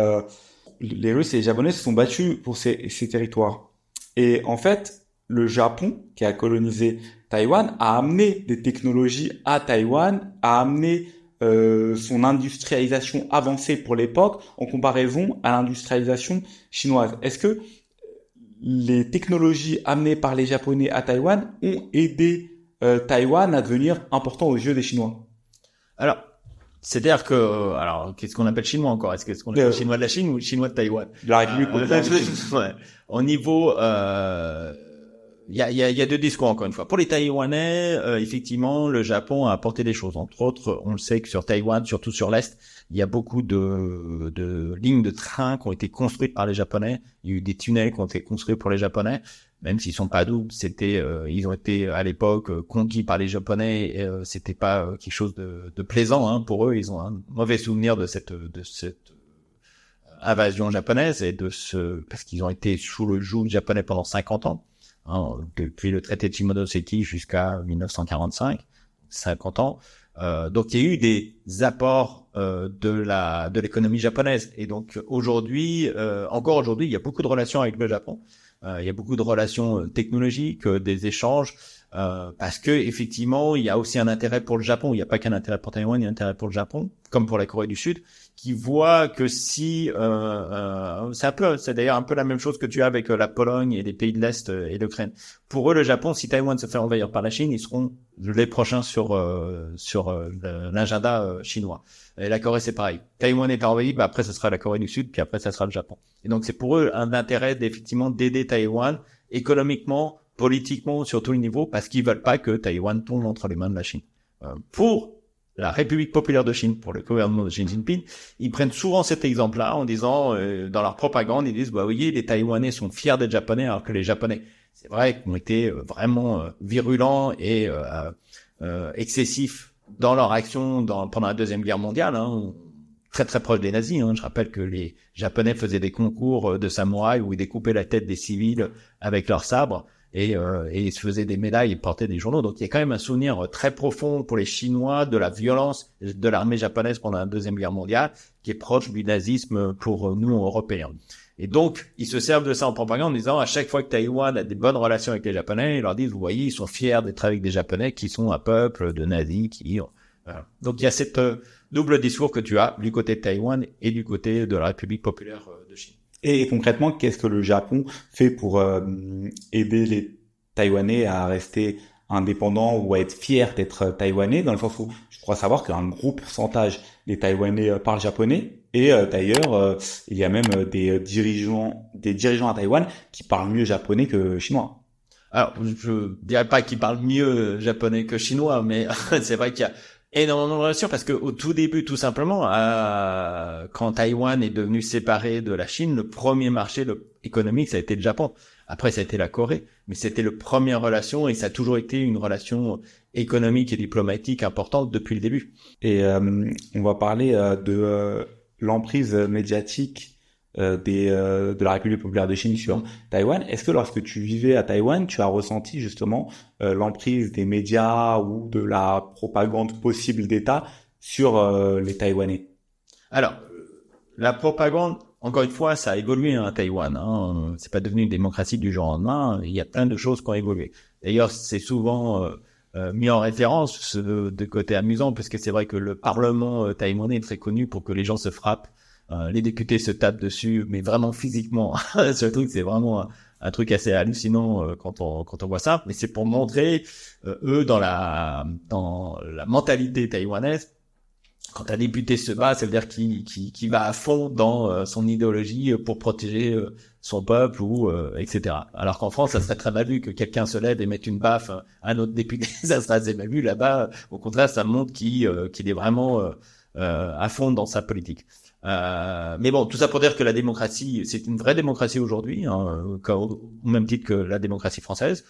Russes et les Japonais se sont battus pour ces territoires. Et en fait, le Japon, qui a colonisé Taïwan, a amené des technologies à Taïwan, a amené son industrialisation avancée pour l'époque en comparaison à l'industrialisation chinoise. Est-ce que les technologies amenées par les Japonais à Taïwan ont aidé Taïwan à devenir important aux yeux des Chinois? Alors, c'est-à-dire que, alors, qu'est-ce qu'on appelle chinois encore? Est-ce qu'on appelle chinois de la Chine ou chinois de Taïwan? De la République ouais. Au niveau, il y a deux discours encore une fois. Pour les Taïwanais, effectivement, le Japon a apporté des choses. Entre autres, on le sait que sur Taïwan, surtout sur l'est, il y a beaucoup de lignes de train qui ont été construites par les Japonais. Il y a eu des tunnels qui ont été construits pour les Japonais. même s'ils sont pas doubles, ils ont été à l'époque conquis par les Japonais. Et, c'était pas quelque chose de plaisant hein, pour eux. Ils ont un mauvais souvenir de cette invasion japonaise et parce qu'ils ont été sous le joug japonais pendant 50 ans, hein, depuis le traité de Shimonoseki jusqu'à 1945, 50 ans. Donc il y a eu des apports de l'économie japonaise et donc aujourd'hui, encore aujourd'hui, il y a beaucoup de relations avec le Japon. Il y a beaucoup de relations technologiques, des échanges, parce que effectivement, il y a aussi un intérêt pour le Japon. Il n'y a pas qu'un intérêt pour Taïwan, il y a un intérêt pour le Japon, comme pour la Corée du Sud, qui voit que si c'est d'ailleurs un peu la même chose que tu as avec la Pologne et les pays de l'Est et l'Ukraine. Pour eux, le Japon, si Taïwan se fait envahir par la Chine, ils seront les prochains sur l'agenda chinois. Et la Corée, c'est pareil. Taïwan est envahi, bah après, ce sera la Corée du Sud, puis après, ça sera le Japon. Et donc, c'est pour eux un intérêt d'effectivement d'aider Taïwan économiquement, politiquement, sur tous les niveaux, parce qu'ils veulent pas que Taïwan tombe entre les mains de la Chine. Pour la République populaire de Chine, pour le gouvernement de Xi Jinping, ils prennent souvent cet exemple-là en disant, dans leur propagande, ils disent, bah, vous voyez, les Taïwanais sont fiers d'être Japonais, alors que les Japonais, c'est vrai, ont été vraiment virulents et excessifs dans leur action pendant la Deuxième Guerre mondiale, hein, très très proche des nazis. Hein. Je rappelle que les Japonais faisaient des concours de samouraïs où ils découpaient la tête des civils avec leurs sabres. Et ils se faisaient des médailles et portaient des journaux. Donc il y a quand même un souvenir très profond pour les Chinois de la violence de l'armée japonaise pendant la Deuxième Guerre mondiale, qui est proche du nazisme pour nous Européens. Et donc ils se servent de ça en propagande en disant à chaque fois que Taïwan a des bonnes relations avec les Japonais, ils leur disent, vous voyez, ils sont fiers d'être avec des Japonais qui sont un peuple de nazis qui... Voilà. Donc il y a cette double discours que tu as du côté de Taïwan et du côté de la République populaire de Chine. Et concrètement, qu'est-ce que le Japon fait pour aider les Taïwanais à rester indépendants ou à être fiers d'être Taïwanais, dans le sens où je crois savoir qu'un gros pourcentage des Taïwanais parlent japonais, et d'ailleurs il y a même des dirigeants à Taïwan qui parlent mieux japonais que chinois. Alors, je dirais pas qu'ils parlent mieux japonais que chinois, mais c'est vrai qu'il y a énormément de relations parce que au tout début, tout simplement, quand Taïwan est devenu séparé de la Chine, le premier marché économique, ça a été le Japon. Après, ça a été la Corée, mais c'était la première relation et ça a toujours été une relation économique et diplomatique importante depuis le début. Et on va parler de l'emprise médiatique de la République populaire de Chine sur Taïwan. Est-ce que lorsque tu vivais à Taïwan, tu as ressenti justement l'emprise des médias ou de la propagande possible d'État sur les Taïwanais? Alors, la propagande, encore une fois, ça a évolué à Taïwan. Hein. C'est pas devenu une démocratie du jour au lendemain. Il y a plein de choses qui ont évolué. D'ailleurs, c'est souvent mis en référence de côté amusant, parce que c'est vrai que le Parlement taïwanais est très connu pour que les gens se frappent. Les députés se tapent dessus, mais vraiment physiquement. Ce truc, c'est vraiment un truc assez hallucinant quand on voit ça. Mais c'est pour montrer eux dans la mentalité taïwanaise. Quand un député se bat, ça veut dire qu'il va à fond dans son idéologie pour protéger son peuple ou etc. Alors qu'en France, ça serait très mal vu que quelqu'un se lève et mette une baffe à un autre député. Ça serait assez mal vu. Là-bas, au contraire, ça montre qu'il est vraiment à fond dans sa politique. Mais bon, tout ça pour dire que la démocratie, c'est une vraie démocratie aujourd'hui, hein, au même titre que la démocratie française.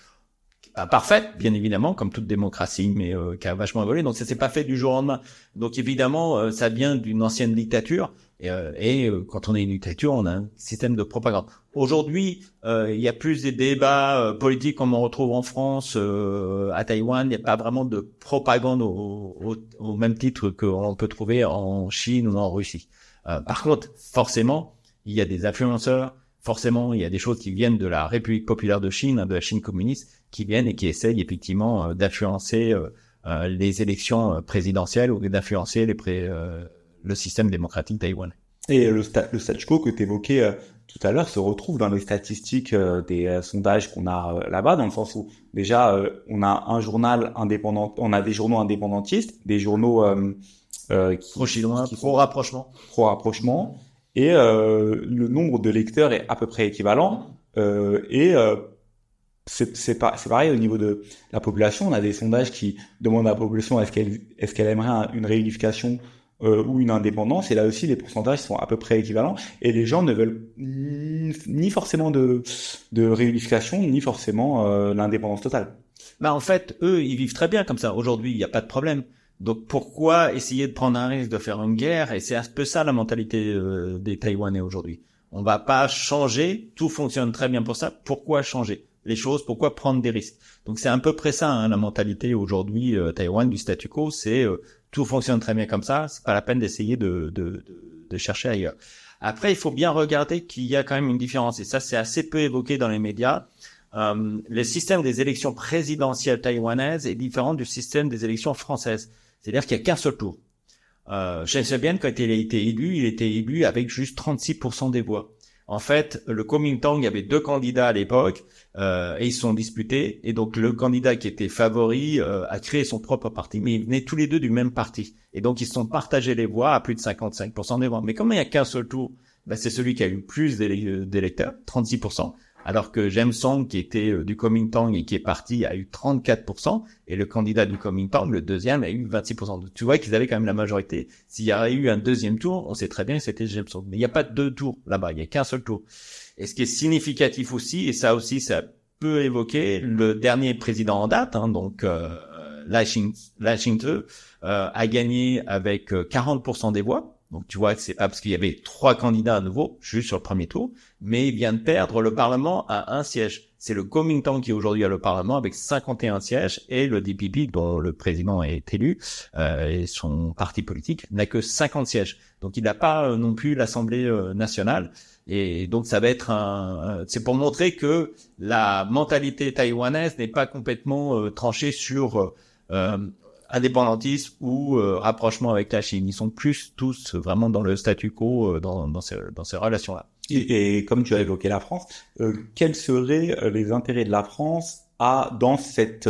Pas parfaite, bien évidemment, comme toute démocratie, mais qui a vachement évolué. Donc ça s'est pas fait du jour au lendemain. Donc évidemment, ça vient d'une ancienne dictature. Et quand on est une dictature, on a un système de propagande. Aujourd'hui, il y a plus des débats politiques comme on retrouve en France, à Taïwan. Il n'y a pas vraiment de propagande au même titre qu'on peut trouver en Chine ou en Russie. Par contre, forcément, il y a des influenceurs. Forcément, il y a des choses qui viennent de la République populaire de Chine, de la Chine communiste, qui viennent et qui essayent effectivement d'influencer les élections présidentielles ou d'influencer le système démocratique taïwanais. Et le statu quo que tu évoquais tout à l'heure se retrouve dans les statistiques des sondages qu'on a là-bas, dans le sens où déjà on a un journal indépendant, on a des journaux indépendantistes, des journaux pro-chinois, pro-rapprochement. Et le nombre de lecteurs est à peu près équivalent. C'est pareil au niveau de la population. On a des sondages qui demandent à la population est-ce qu'elle aimerait une réunification ou une indépendance, et là aussi les pourcentages sont à peu près équivalents, et les gens ne veulent ni forcément de réunification, ni forcément l'indépendance totale. Bah en fait, eux, ils vivent très bien comme ça. Aujourd'hui, il n'y a pas de problème. Donc pourquoi essayer de prendre un risque de faire une guerre? Et c'est un peu ça la mentalité des Taïwanais aujourd'hui. On va pas changer, tout fonctionne très bien pour ça. Pourquoi changer les choses? Pourquoi prendre des risques? Donc c'est à peu près ça, hein, la mentalité aujourd'hui Taïwan du statu quo. C'est tout fonctionne très bien comme ça. C'est pas la peine d'essayer de chercher ailleurs. Après, il faut bien regarder qu'il y a quand même une différence. Et ça, c'est assez peu évoqué dans les médias. Le système des élections présidentielles taïwanaises est différent du système des élections françaises. C'est-à-dire qu'il n'y a qu'un seul tour. Chen Shui-bian, quand il a été élu, il était élu avec juste 36% des voix. En fait, le Kuomintang, il y avait deux candidats à l'époque, et ils se sont disputés. Et donc, le candidat qui était favori a créé son propre parti. Mais ils venaient tous les deux du même parti. Et donc, ils se sont partagés les voix à plus de 55% des voix. Mais comme il n'y a qu'un seul tour, ben, c'est celui qui a eu plus d'électeurs, 36%. Alors que James Song, qui était du Kuomintang et qui est parti, a eu 34%, et le candidat du Kuomintang, le deuxième, a eu 26%. Donc, tu vois qu'ils avaient quand même la majorité. S'il y aurait eu un deuxième tour, on sait très bien que c'était James Song. Mais il n'y a pas de deux tours là-bas, il n'y a qu'un seul tour. Et ce qui est significatif aussi, et ça aussi, ça peut évoquer, le dernier président en date, hein, donc Lai Ching-te, a gagné avec 40% des voix. Donc tu vois que c'est pas parce qu'il y avait 3 candidats à nouveau, juste sur le premier tour, mais il vient de perdre le Parlement à un siège. C'est le Kuomintang qui aujourd'hui a le Parlement avec 51 sièges, et le DPP, dont le président est élu, et son parti politique, n'a que 50 sièges. Donc il n'a pas non plus l'Assemblée nationale. Et donc ça va être c'est pour montrer que la mentalité taïwanaise n'est pas complètement tranchée sur indépendantisme ou rapprochement avec la Chine. Ils sont plus tous vraiment dans le statu quo dans ces relations-là. Et comme tu as évoqué la France, quels seraient les intérêts de la France dans cette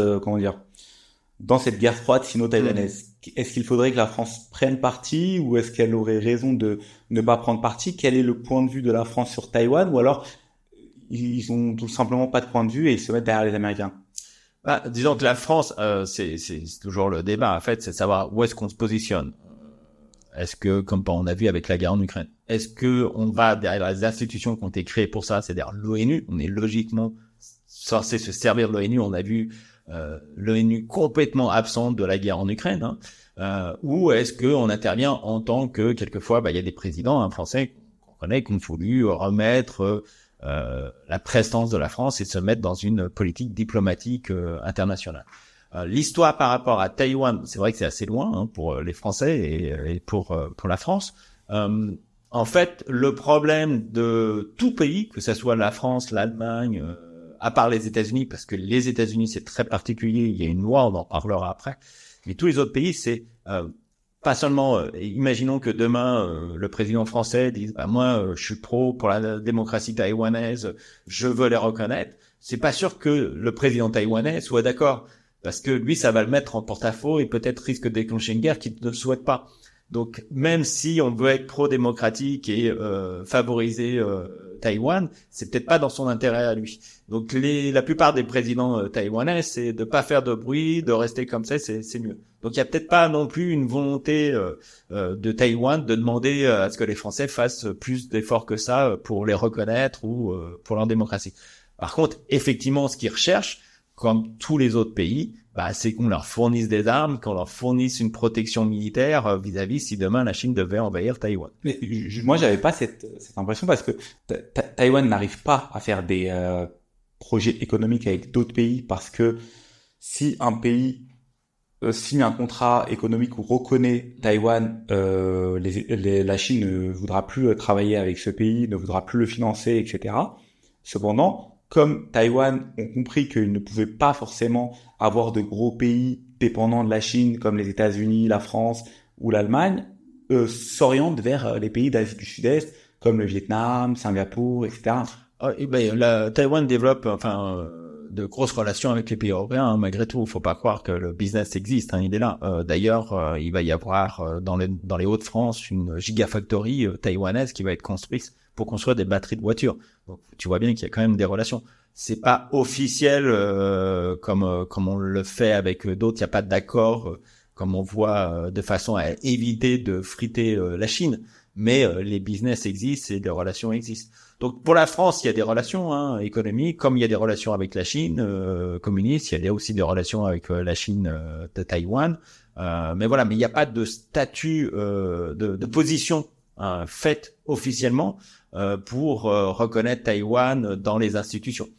dans cette guerre froide sino-taïwanaise? Est-ce qu'il faudrait que la France prenne parti, ou est-ce qu'elle aurait raison de ne pas prendre parti? Quel est le point de vue de la France sur Taïwan? Ou alors ils ont tout simplement pas de point de vue et ils se mettent derrière les Américains? Bah, disons que la France, c'est toujours le débat. En fait, c'est de savoir où est-ce qu'on se positionne. Est-ce que, comme on a vu avec la guerre en Ukraine, est-ce que on va derrière les institutions qui ont été créées pour ça, c'est-à-dire l'ONU? On est logiquement censé se servir de l'ONU. On a vu l'ONU complètement absente de la guerre en Ukraine. Ou est-ce que on intervient en tant que, quelquefois, il y a des présidents français qu'on connaît qui ont voulu remettre la prestance de la France et se mettre dans une politique diplomatique internationale. L'histoire par rapport à Taïwan, c'est vrai que c'est assez loin pour les Français et pour la France. En fait, le problème de tout pays, que ce soit la France, l'Allemagne, à part les États-Unis, parce que les États-Unis c'est très particulier, il y a une loi, on en parlera après, mais tous les autres pays, c'est pas seulement, imaginons que demain le président français dise moi je suis pour la démocratie taïwanaise, je veux les reconnaître. C'est pas sûr que le président taïwanais soit d'accord, parce que lui ça va le mettre en porte-à-faux et peut-être risque de déclencher une guerre qu'il ne souhaite pas. Donc même si on veut être pro-démocratique et favoriser Taïwan, c'est peut-être pas dans son intérêt à lui. Donc la plupart des présidents taïwanais, c'est de pas faire de bruit, de rester comme ça, c'est mieux. Donc il y a peut-être pas non plus une volonté de Taïwan de demander à ce que les Français fassent plus d'efforts que ça pour les reconnaître ou pour leur démocratie. Par contre, effectivement, ce qu'ils recherchent, comme tous les autres pays, c'est qu'on leur fournisse des armes, qu'on leur fournisse une protection militaire vis-à-vis si demain la Chine devait envahir Taïwan. Mais moi, j'avais pas cette impression, parce que Taïwan n'arrive pas à faire des projets économiques avec d'autres pays, parce que si un pays signe un contrat économique ou reconnaît Taïwan, la Chine ne voudra plus travailler avec ce pays, ne voudra plus le financer, etc. Cependant, comme Taïwan ont compris qu'ils ne pouvaient pas forcément avoir de gros pays dépendants de la Chine, comme les États-Unis, la France ou l'Allemagne, s'orientent vers les pays d'Asie du Sud-Est, comme le Vietnam, Singapour, etc. Taïwan développe de grosses relations avec les pays européens, malgré tout. Il faut pas croire que le business existe, il est là. D'ailleurs, il va y avoir dans les Hauts-de-France une gigafactory taïwanaise qui va être construite pour construire des batteries de voitures. Donc tu vois bien qu'il y a quand même des relations. C'est pas officiel comme on le fait avec d'autres. Il y a pas d'accord comme on voit, de façon à éviter de friter la Chine. Mais les business existent et les relations existent. Donc pour la France, il y a des relations économiques, comme il y a des relations avec la Chine communiste, il y a aussi des relations avec la Chine de Taïwan. Mais voilà, mais il n'y a pas de statut de position faite officiellement pour reconnaître Taïwan dans les institutions.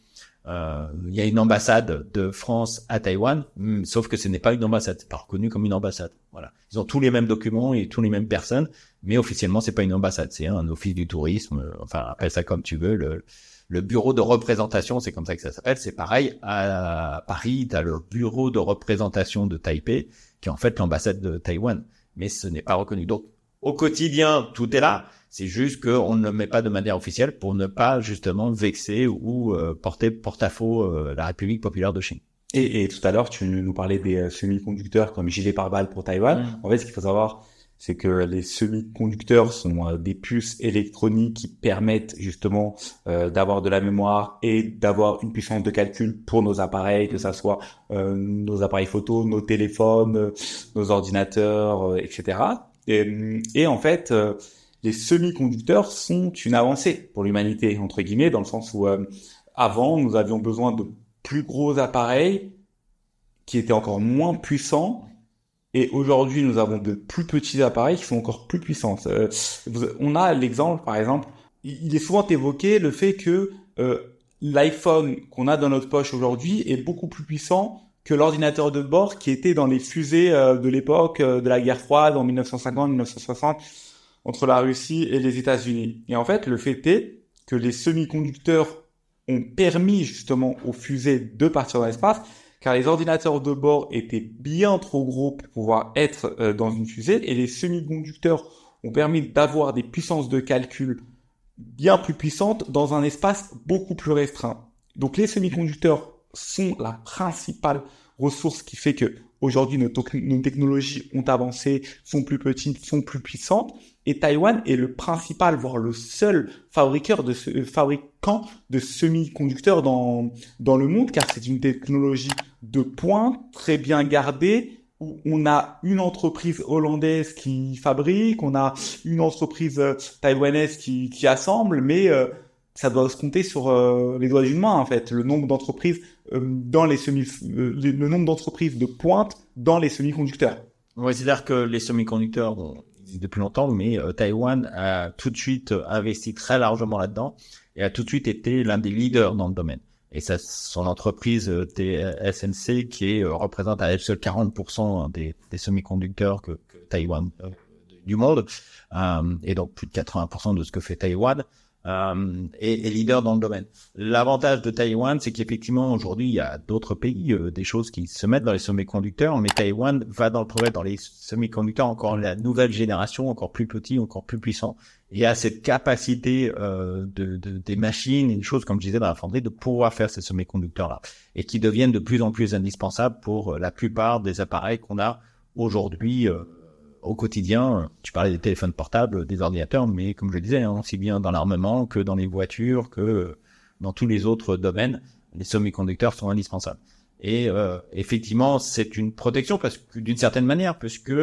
Il y a une ambassade de France à Taïwan, sauf que ce n'est pas une ambassade, c'est pas reconnu comme une ambassade. Voilà, ils ont tous les mêmes documents et tous les mêmes personnes, mais officiellement c'est pas une ambassade, c'est un office du tourisme. Enfin, appelle ça comme tu veux. Le bureau de représentation, c'est comme ça que ça s'appelle. C'est pareil à Paris, t'as le bureau de représentation de Taipei, qui est en fait l'ambassade de Taïwan, mais ce n'est pas reconnu. Donc au quotidien, tout est là. C'est juste qu'on ne le met pas de manière officielle pour ne pas justement vexer ou porter porte-à-faux la République populaire de Chine. Et tout à l'heure, tu nous parlais des semi-conducteurs comme gilet pare-balles pour Taïwan. En fait, ce qu'il faut savoir, c'est que les semi-conducteurs sont des puces électroniques qui permettent justement d'avoir de la mémoire et d'avoir une puissance de calcul pour nos appareils, que ça soit nos appareils photo, nos téléphones, nos ordinateurs, etc. Et en fait, les semi-conducteurs sont une avancée pour l'humanité, entre guillemets, dans le sens où avant, nous avions besoin de plus gros appareils qui étaient encore moins puissants. Et aujourd'hui, nous avons de plus petits appareils qui sont encore plus puissants. On a l'exemple, par exemple, il est souvent évoqué le fait que l'iPhone qu'on a dans notre poche aujourd'hui est beaucoup plus puissant que l'ordinateur de bord qui était dans les fusées de l'époque de la guerre froide en 1950-1960 entre la Russie et les États-Unis. Et en fait, le fait est que les semi-conducteurs ont permis justement aux fusées de partir dans l'espace, car les ordinateurs de bord étaient bien trop gros pour pouvoir être dans une fusée, et les semi-conducteurs ont permis d'avoir des puissances de calcul bien plus puissantes dans un espace beaucoup plus restreint. Donc les semi-conducteurs sont la principale ressource qui fait que aujourd'hui nos technologies ont avancé, sont plus petites, sont plus puissantes, et Taïwan est le principal, voire le seul fabricant de semi-conducteurs dans le monde, car c'est une technologie de pointe, très bien gardée, où on a une entreprise hollandaise qui fabrique, on a une entreprise taïwanaise qui assemble, mais ça doit se compter sur les doigts d'une main, en fait, le nombre d'entreprises le nombre d'entreprises de pointe dans les semi-conducteurs. Oui, c'est-à-dire que les semi-conducteurs existent depuis longtemps, mais Taïwan a tout de suite investi très largement là-dedans et a tout de suite été l'un des leaders dans le domaine. Et ça, son entreprise TSMC qui représente à elle seule 40% des semi-conducteurs que Taïwan du monde, et donc plus de 80% de ce que fait Taïwan. Et leader dans le domaine. L'avantage de Taïwan, c'est qu'effectivement aujourd'hui il y a d'autres pays, des choses qui se mettent dans les semi-conducteurs, mais Taïwan va dans le progrès dans les semi-conducteurs encore la nouvelle génération, encore plus petit, encore plus puissant, et a cette capacité des machines et des choses comme je disais dans la fonderie de pouvoir faire ces semi-conducteurs là, et qui deviennent de plus en plus indispensables pour la plupart des appareils qu'on a aujourd'hui. Au quotidien, tu parlais des téléphones portables, des ordinateurs, mais comme je le disais, aussi bien dans l'armement que dans les voitures, que dans tous les autres domaines, les semi-conducteurs sont indispensables. Et effectivement, c'est une protection parce que d'une certaine manière, puisque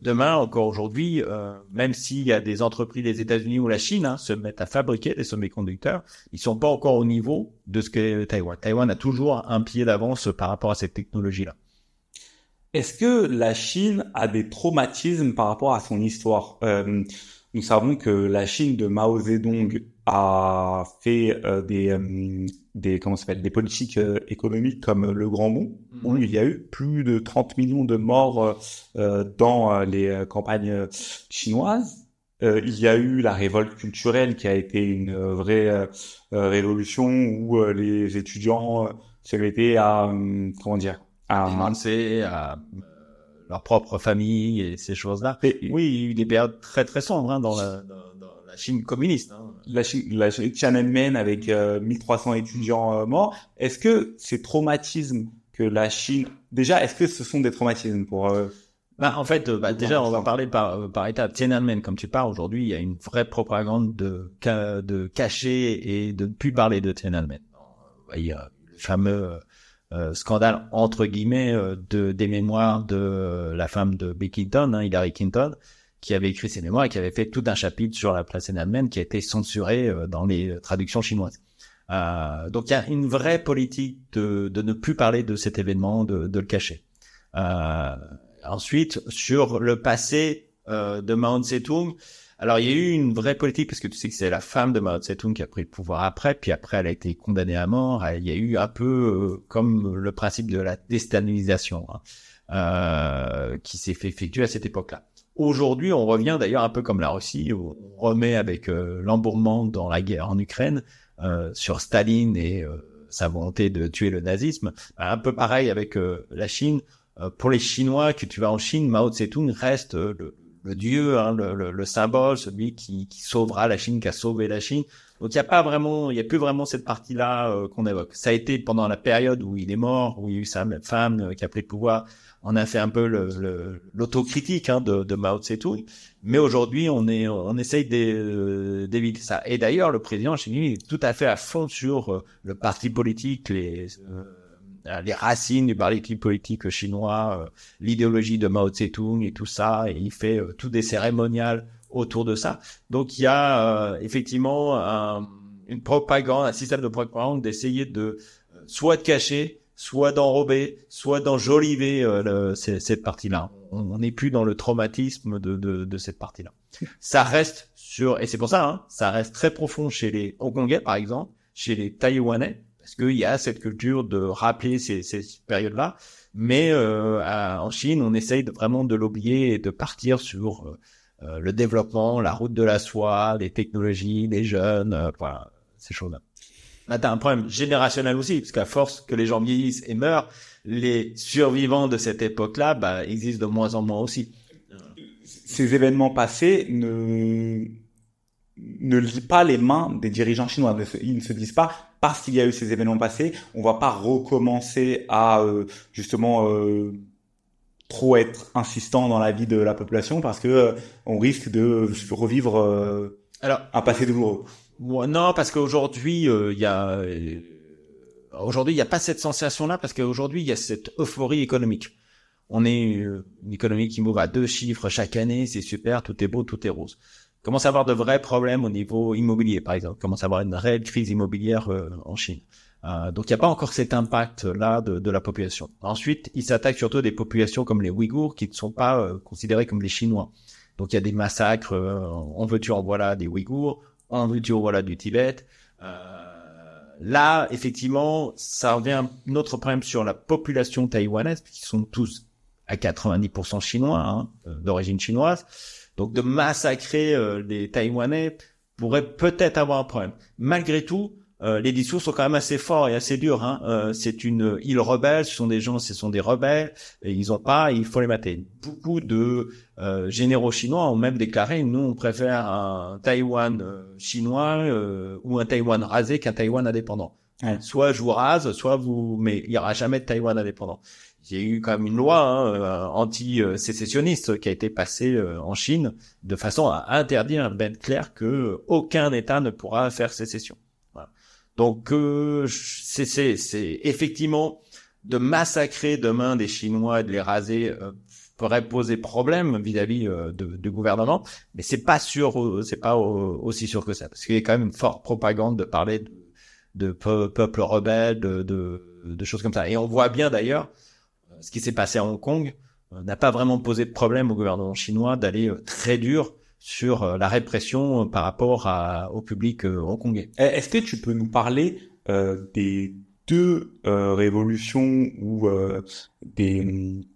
demain, encore aujourd'hui, même s'il y a des entreprises des États-Unis ou la Chine se mettent à fabriquer des semi-conducteurs, ils sont pas encore au niveau de ce qu'est Taïwan. Taïwan a toujours un pied d'avance par rapport à cette technologie-là. Est-ce que la Chine a des traumatismes par rapport à son histoire? Nous savons que la Chine de Mao Zedong a fait des politiques économiques comme le Grand Bond, où il y a eu plus de 30 millions de morts dans les campagnes chinoises. Il y a eu la révolte culturelle qui a été une vraie révolution où les étudiants se mettaient à penser à leur propre famille et ces choses-là. Oui, il y a eu des périodes très très sombres dans la Chine communiste. La Tiananmen avec 1300 étudiants morts. Est-ce que ces traumatismes que la Chine... Déjà, est-ce que ce sont des traumatismes pour... En fait, déjà, on va parler par étapes. Tiananmen, comme tu parles, aujourd'hui, il y a une vraie propagande de cacher et de ne plus parler de Tiananmen. Il y a le fameux scandale entre guillemets des mémoires de la femme de Bill Clinton, Hillary Clinton, qui avait écrit ses mémoires et qui avait fait tout un chapitre sur la place Tiananmen qui a été censuré dans les traductions chinoises. Donc il y a une vraie politique de ne plus parler de cet événement, de le cacher. Ensuite, sur le passé de Mao Tse-tung, alors il y a eu une vraie politique parce que tu sais que c'est la femme de Mao Tse-tung qui a pris le pouvoir après, puis après elle a été condamnée à mort. Il y a eu un peu comme le principe de la déstalinisation qui s'est fait effectuer à cette époque-là. Aujourd'hui, on revient d'ailleurs un peu comme la Russie, on remet avec l'embourrement dans la guerre en Ukraine sur Staline et sa volonté de tuer le nazisme. Un peu pareil avec la Chine. Pour les Chinois, que tu vas en Chine, Mao Tse-tung reste le dieu, le symbole, celui qui sauvera la Chine, qui a sauvé la Chine. Donc il y a plus vraiment cette partie-là qu'on évoque. Ça a été pendant la période où il est mort, où il y a eu sa femme qui a pris le pouvoir. On a fait un peu l'autocritique de Mao Tse-tung, mais aujourd'hui on essaye d'éviter ça. Et d'ailleurs le président chinois est tout à fait à fond sur le parti politique, les racines du parti politique chinois, l'idéologie de Mao Tse-tung et tout ça, et il fait tout des cérémoniales autour de ça. Donc il y a effectivement une propagande, un système de propagande d'essayer de soit de cacher, soit d'enrober, soit d'enjoliver cette partie-là. On n'est plus dans le traumatisme de cette partie-là. Ça reste et c'est pour ça, ça reste très profond chez les Hongkongais par exemple, chez les Taïwanais, parce qu'il y a cette culture de rappeler ces périodes-là. Mais en Chine, on essaye vraiment de l'oublier et de partir sur le développement, la route de la soie, les technologies, les jeunes, voilà, ces choses-là. Là, t'as un problème générationnel aussi, parce qu'à force que les gens vieillissent et meurent, les survivants de cette époque-là, existent de moins en moins aussi. Ces événements passés ne lient pas les mains des dirigeants chinois. Ils ne se disent pas, parce qu'il y a eu ces événements passés, on va pas recommencer à trop être insistant dans la vie de la population parce que on risque de revivre un passé douloureux. Non, parce qu'aujourd'hui il y a pas cette sensation-là parce qu'aujourd'hui il y a cette euphorie économique. On est une économie qui m'ouvre à 2 chiffres chaque année, c'est super, tout est beau, tout est rose. Commence à avoir de vrais problèmes au niveau immobilier, par exemple. Commence à avoir une réelle crise immobilière en Chine. Donc il n'y a pas encore cet impact-là de la population. Ensuite, il s'attaque surtout à des populations comme les Ouïghours qui ne sont pas considérés comme les Chinois. Donc il y a des massacres, en veux-tu en voilà des Ouïghours, en veux-tu en voilà du Tibet. Là, effectivement, ça revient un autre problème sur la population taïwanaise, qui sont tous à 90% chinois, d'origine chinoise. Donc de massacrer les Taïwanais pourrait peut-être avoir un problème. Malgré tout, les discours sont quand même assez forts et assez durs. C'est une île rebelle, ce sont des rebelles, et il faut les mater. Beaucoup de généraux chinois ont même déclaré, nous on préfère un Taïwan chinois ou un Taïwan rasé qu'un Taïwan indépendant. Ouais. Soit je vous rase, mais il y aura jamais de Taïwan indépendant. Il y a eu quand même une loi anti-sécessionniste qui a été passée en Chine de façon à interdire clair que aucun État ne pourra faire sécession. Voilà. Donc c'est effectivement de massacrer demain des Chinois et de les raser pourrait poser problème vis-à-vis du gouvernement, mais c'est pas aussi sûr que ça, parce qu'il y a quand même une forte propagande de parler de peuples rebelles, de choses comme ça. Et on voit bien d'ailleurs ce qui s'est passé à Hong Kong n'a pas vraiment posé de problème au gouvernement chinois d'aller très dur sur la répression par rapport au public hongkongais. Est-ce que tu peux nous parler des 2 révolutions ou des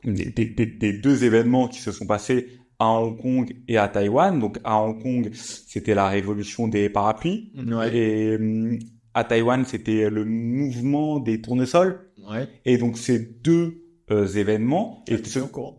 2 événements qui se sont passés à Hong Kong et à Taïwan? Donc à Hong Kong, c'était la révolution des parapluies, ouais. Et à Taïwan, c'était le mouvement des tournesols. Ouais. Et donc ces 2 événements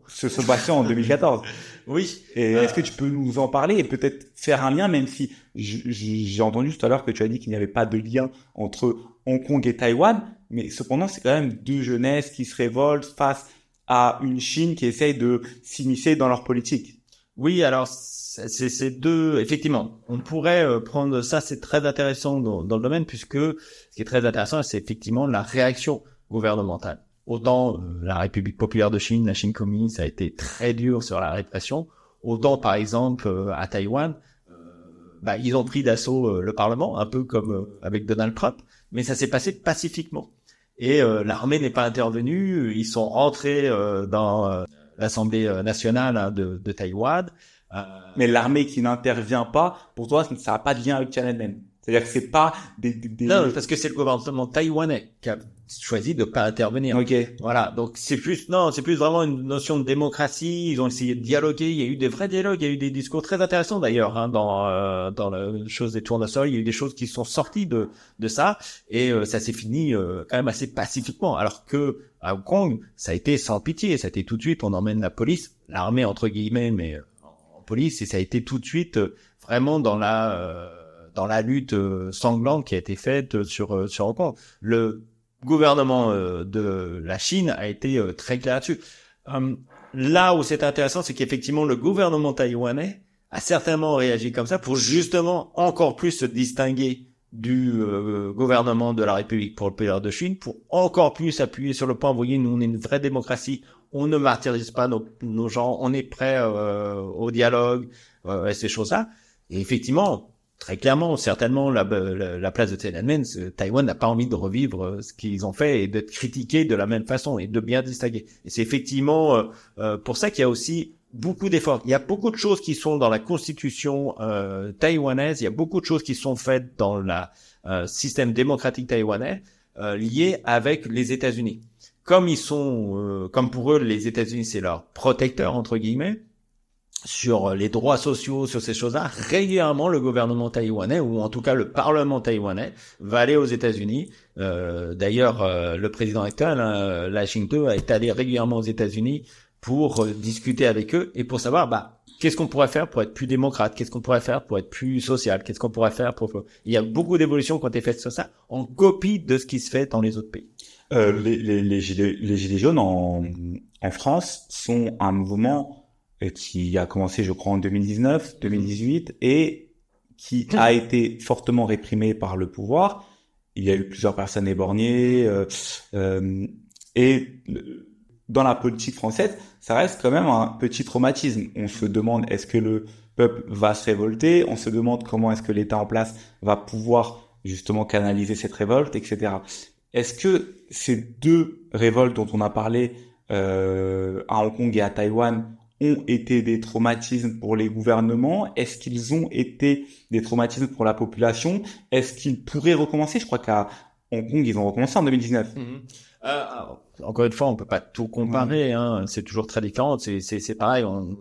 se sont passés en 2014. Oui. Et est-ce que tu peux nous en parler et peut-être faire un lien, même si j'ai entendu tout à l'heure que tu as dit qu'il n'y avait pas de lien entre Hong Kong et Taïwan, mais cependant c'est quand même 2 jeunesses qui se révoltent face à une Chine qui essaye de s'immiscer dans leur politique. Oui, alors c'est 2, effectivement. On pourrait prendre ça, c'est très intéressant dans le domaine, puisque ce qui est très intéressant, c'est effectivement la réaction gouvernementale. Autant la République populaire de Chine, la Chine communiste, a été très dur sur la répression. Autant, par exemple, à Taïwan, ils ont pris d'assaut le Parlement, un peu comme avec Donald Trump, mais ça s'est passé pacifiquement. Et l'armée n'est pas intervenue. Ils sont rentrés dans l'Assemblée nationale de Taïwan. Mais l'armée qui n'intervient pas, pour toi, ça n'a pas de lien avec Tiananmen. C'est-à-dire que c'est pas des... Non, parce que c'est le gouvernement taïwanais qui a choisi de pas intervenir. Ok. Voilà. Donc c'est plus vraiment une notion de démocratie. Ils ont essayé de dialoguer. Il y a eu des vrais dialogues. Il y a eu des discours très intéressants d'ailleurs dans la chose des tournesols. Il y a eu des choses qui sont sorties de ça et ça s'est fini quand même assez pacifiquement. Alors que à Hong Kong, ça a été sans pitié. Ça a été tout de suite. On emmène la police, l'armée entre guillemets, mais en police, et ça a été tout de suite vraiment dans la lutte sanglante qui a été faite sur Hong Kong. Le gouvernement de la Chine a été très clair là-dessus. Là où c'est intéressant, c'est qu'effectivement le gouvernement taïwanais a certainement réagi comme ça pour justement encore plus se distinguer du gouvernement de la République populaire de Chine, pour encore plus appuyer sur le point, vous voyez, nous on est une vraie démocratie, on ne martyrise pas nos gens, on est prêt au dialogue, et ces choses-là. Et effectivement, très clairement, certainement, la place de Tiananmen, Taïwan n'a pas envie de revivre ce qu'ils ont fait et d'être critiqué de la même façon et de bien distinguer. Et c'est effectivement pour ça qu'il y a aussi beaucoup d'efforts. Il y a beaucoup de choses qui sont dans la constitution taïwanaise, il y a beaucoup de choses qui sont faites dans la système démocratique taïwanais liées avec les États-Unis. Comme ils sont, comme pour eux, les États-Unis, c'est leur protecteur, entre guillemets, sur les droits sociaux, sur ces choses-là, régulièrement le gouvernement taïwanais, ou en tout cas le parlement taïwanais, va aller aux États-Unis. D'ailleurs, le président actuel, La Ching-te, est allé régulièrement aux États-Unis pour discuter avec eux et pour savoir qu'est-ce qu'on pourrait faire pour être plus démocrate, qu'est-ce qu'on pourrait faire pour être plus social, qu'est-ce qu'on pourrait faire pour... Il y a beaucoup d'évolutions qui ont été faites sur ça, en copie de ce qui se fait dans les autres pays. Les gilets jaunes en France sont un mouvement qui a commencé, je crois, en 2019, 2018, et qui a été fortement réprimé par le pouvoir. Il y a eu plusieurs personnes éborgnées, et dans la politique française, ça reste quand même un petit traumatisme. On se demande, est-ce que le peuple va se révolter? On se demande comment est-ce que l'État en place va pouvoir justement canaliser cette révolte, etc. Est-ce que ces deux révoltes dont on a parlé à Hong Kong et à Taïwan ont été des traumatismes pour les gouvernements? Est-ce qu'ils ont été des traumatismes pour la population? Est-ce qu'ils pourraient recommencer? Je crois qu'à Hong Kong, ils ont recommencé en 2019. Encore une fois, on peut pas tout comparer, hein. C'est toujours très différent. C'est pareil. On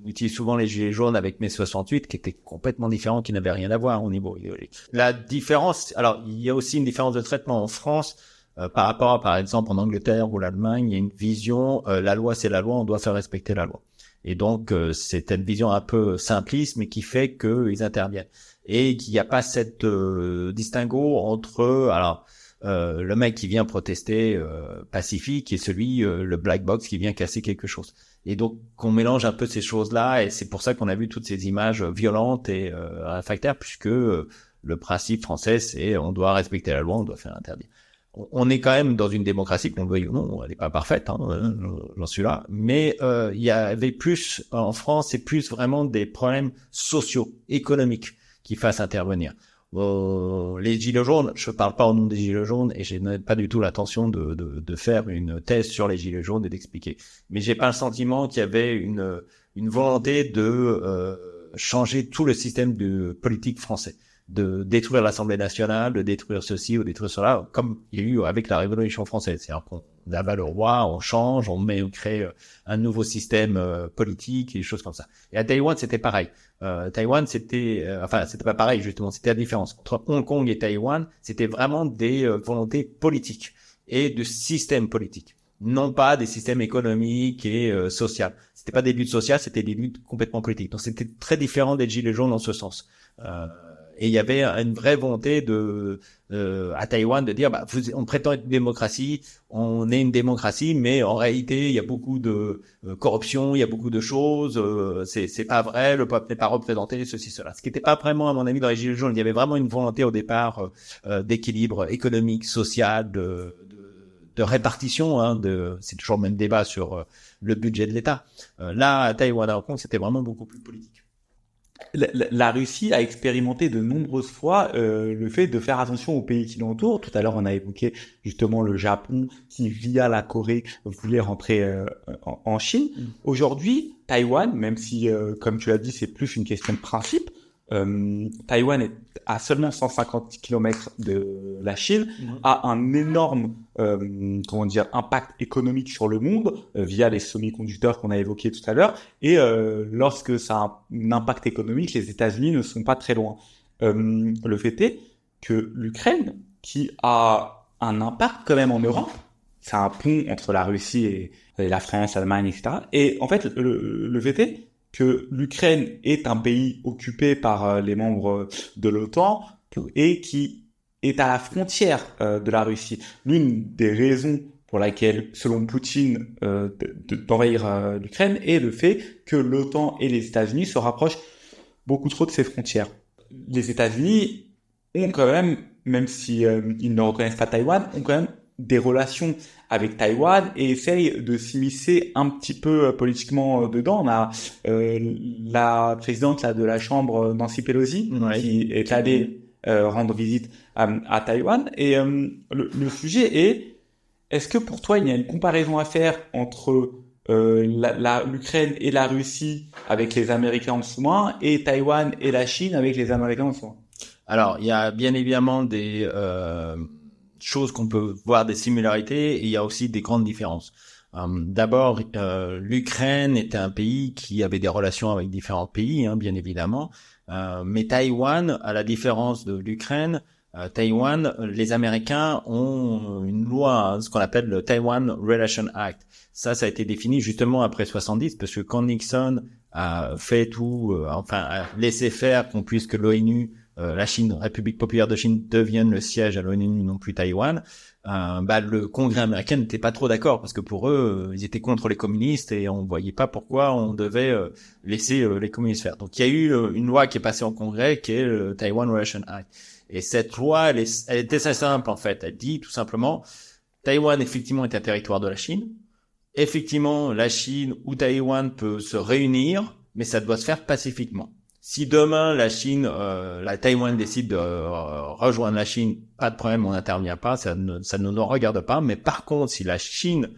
utilise souvent les gilets jaunes avec mai 68, qui étaient complètement différents, qui n'avaient rien à voir au niveau idéologique. La différence, alors, il y a aussi une différence de traitement en France, par rapport à, par exemple, en Angleterre ou l'Allemagne. Il y a une vision, la loi c'est la loi, on doit faire respecter la loi. Et donc, c'est une vision un peu simpliste, mais qui fait qu'ils interviennent. Et qu'il n'y a pas cette distinguo entre, le mec qui vient protester pacifique et celui, le black box qui vient casser quelque chose. Et donc, qu'on mélange un peu ces choses-là, et c'est pour ça qu'on a vu toutes ces images violentes et réfractaires, puisque le principe français, c'est on doit respecter la loi, on doit faire interdire. On est quand même dans une démocratie, qu'on le veuille ou non, elle n'est pas parfaite, j'en suis là, mais il y avait plus, en France, c'est plus vraiment des problèmes sociaux, économiques qui fassent intervenir. Les gilets jaunes, je parle pas au nom des gilets jaunes et j'ai pas du tout l'intention de faire une thèse sur les gilets jaunes et d'expliquer. Mais j'ai pas le sentiment qu'il y avait une volonté de changer tout le système de politique français, de détruire l'Assemblée nationale, de détruire ceci ou détruire cela, comme il y a eu avec la Révolution française. C'est-à-dire qu'on abat le roi, on change, on crée un nouveau système politique et des choses comme ça. Et à Taïwan, c'était pareil. Taïwan, c'était pas pareil, justement, c'était la différence. Entre Hong Kong et Taïwan, c'était vraiment des volontés politiques et de système politique. Non pas des systèmes économiques et sociaux. C'était pas des luttes sociales, c'était des luttes complètement politiques. Donc c'était très différent des gilets jaunes dans ce sens. Et il y avait une vraie volonté à Taïwan de dire, on prétend être une démocratie, on est une démocratie, mais en réalité, il y a beaucoup de corruption, il y a beaucoup de choses, c'est pas vrai, le peuple n'est pas représenté, ceci, cela. Ce qui n'était pas vraiment, à mon avis, dans les Gilets jaunes. Il y avait vraiment une volonté au départ d'équilibre économique, social, de répartition, hein, c'est toujours le même débat sur le budget de l'État. Là, à Taïwan, à Hong Kong, c'était vraiment beaucoup plus politique. La Russie a expérimenté de nombreuses fois le fait de faire attention aux pays qui l'entourent. Tout à l'heure, on a évoqué justement le Japon qui, via la Corée, voulait rentrer en Chine. Aujourd'hui, Taïwan, même si, comme tu l'as dit, c'est plus une question de principe, Taïwan est à seulement 150 km de la Chine, a un énorme impact économique sur le monde via les semi-conducteurs qu'on a évoqués tout à l'heure. Et lorsque ça a un impact économique, les États-Unis ne sont pas très loin. Le fait est que l'Ukraine, qui a un impact quand même en Europe, c'est un pont entre la Russie et la France, l'Allemagne, etc. Et en fait, le fait est que l'Ukraine est un pays occupé par les membres de l'OTAN et qui est à la frontière de la Russie. L'une des raisons pour laquelle, selon Poutine, d'envahir l'Ukraine est le fait que l'OTAN et les États-Unis se rapprochent beaucoup trop de ces frontières. Les États-Unis ont quand même si ils ne reconnaissent pas Taïwan, ont quand même des relations avec Taïwan et essayent de s'immiscer un petit peu politiquement dedans. On a la présidente là de la Chambre, Nancy Pelosi, qui est allée rendre visite à Taïwan. Et le sujet est-ce que pour toi il y a une comparaison à faire entre l'Ukraine et la Russie avec les Américains en ce moment et Taïwan et la Chine avec les Américains en ce moment? Alors, il y a bien évidemment des choses qu'on peut voir des similarités et il y a aussi des grandes différences. D'abord, l'Ukraine était un pays qui avait des relations avec différents pays, bien évidemment. Mais Taïwan, à la différence de l'Ukraine, Taïwan, les Américains ont une loi, ce qu'on appelle le Taiwan Relation Act. Ça a été défini justement après 70, parce que quand Nixon a fait tout, a laissé faire qu'on puisse que l'ONU, la Chine, République populaire de Chine, devienne le siège à l'ONU, non plus Taïwan, le Congrès américain n'était pas trop d'accord, parce que pour eux, ils étaient contre les communistes et on voyait pas pourquoi on devait laisser les communistes faire. Donc il y a eu une loi qui est passée en Congrès, qui est le Taiwan Relation Act. Et cette loi, elle était assez simple en fait. Elle dit tout simplement, Taïwan effectivement est un territoire de la Chine. Effectivement, la Chine ou Taïwan peut se réunir, mais ça doit se faire pacifiquement. Si demain la Taïwan décide de rejoindre la Chine, pas de problème, on n'intervient pas, ça ne nous regarde pas. Mais par contre, si la Chine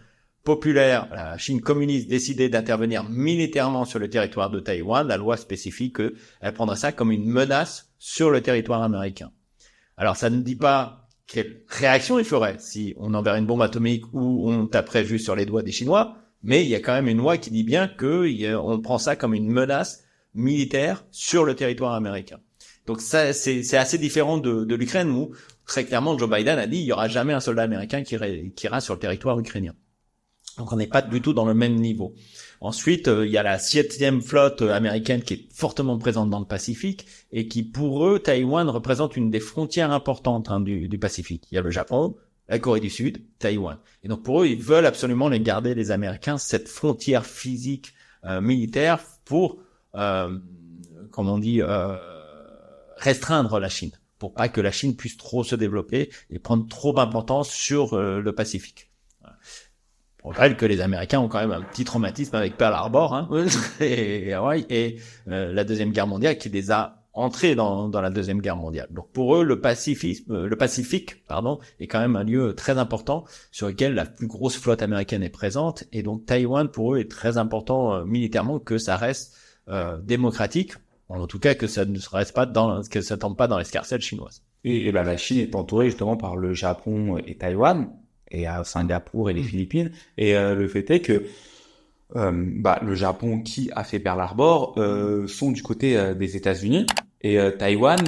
populaire, la Chine communiste décidait d'intervenir militairement sur le territoire de Taïwan, la loi spécifie qu'elle prendrait ça comme une menace sur le territoire américain. Alors ça ne dit pas quelle réaction il ferait si on enverrait une bombe atomique ou on taperait juste sur les doigts des Chinois, mais il y a quand même une loi qui dit bien on prend ça comme une menace militaire sur le territoire américain. Donc ça, c'est assez différent de l'Ukraine où très clairement Joe Biden a dit il y aura jamais un soldat américain qui ira sur le territoire ukrainien. Donc on n'est pas du tout dans le même niveau. Ensuite, il y a la 7e flotte américaine qui est fortement présente dans le Pacifique et qui, pour eux, Taïwan représente une des frontières importantes du Pacifique. Il y a le Japon, la Corée du Sud, Taïwan. Et donc pour eux, ils veulent absolument les garder, les Américains, cette frontière physique militaire pour, restreindre la Chine, pour pas que la Chine puisse trop se développer et prendre trop d'importance sur le Pacifique. On rappelle que les Américains ont quand même un petit traumatisme avec Pearl Harbor, et la Deuxième Guerre mondiale qui les a entrés dans la Deuxième Guerre mondiale. Donc pour eux, le Pacifique, est quand même un lieu très important sur lequel la plus grosse flotte américaine est présente. Et donc Taïwan, pour eux, est très important militairement que ça reste démocratique, en tout cas que ça ne reste pas que ça tombe pas dans l'escarcelle chinoise. Et la Chine est entourée justement par le Japon et Taïwan, et à Singapour et les Philippines. Et le fait est que le Japon qui a fait Pearl Harbor sont du côté des États-Unis et Taïwan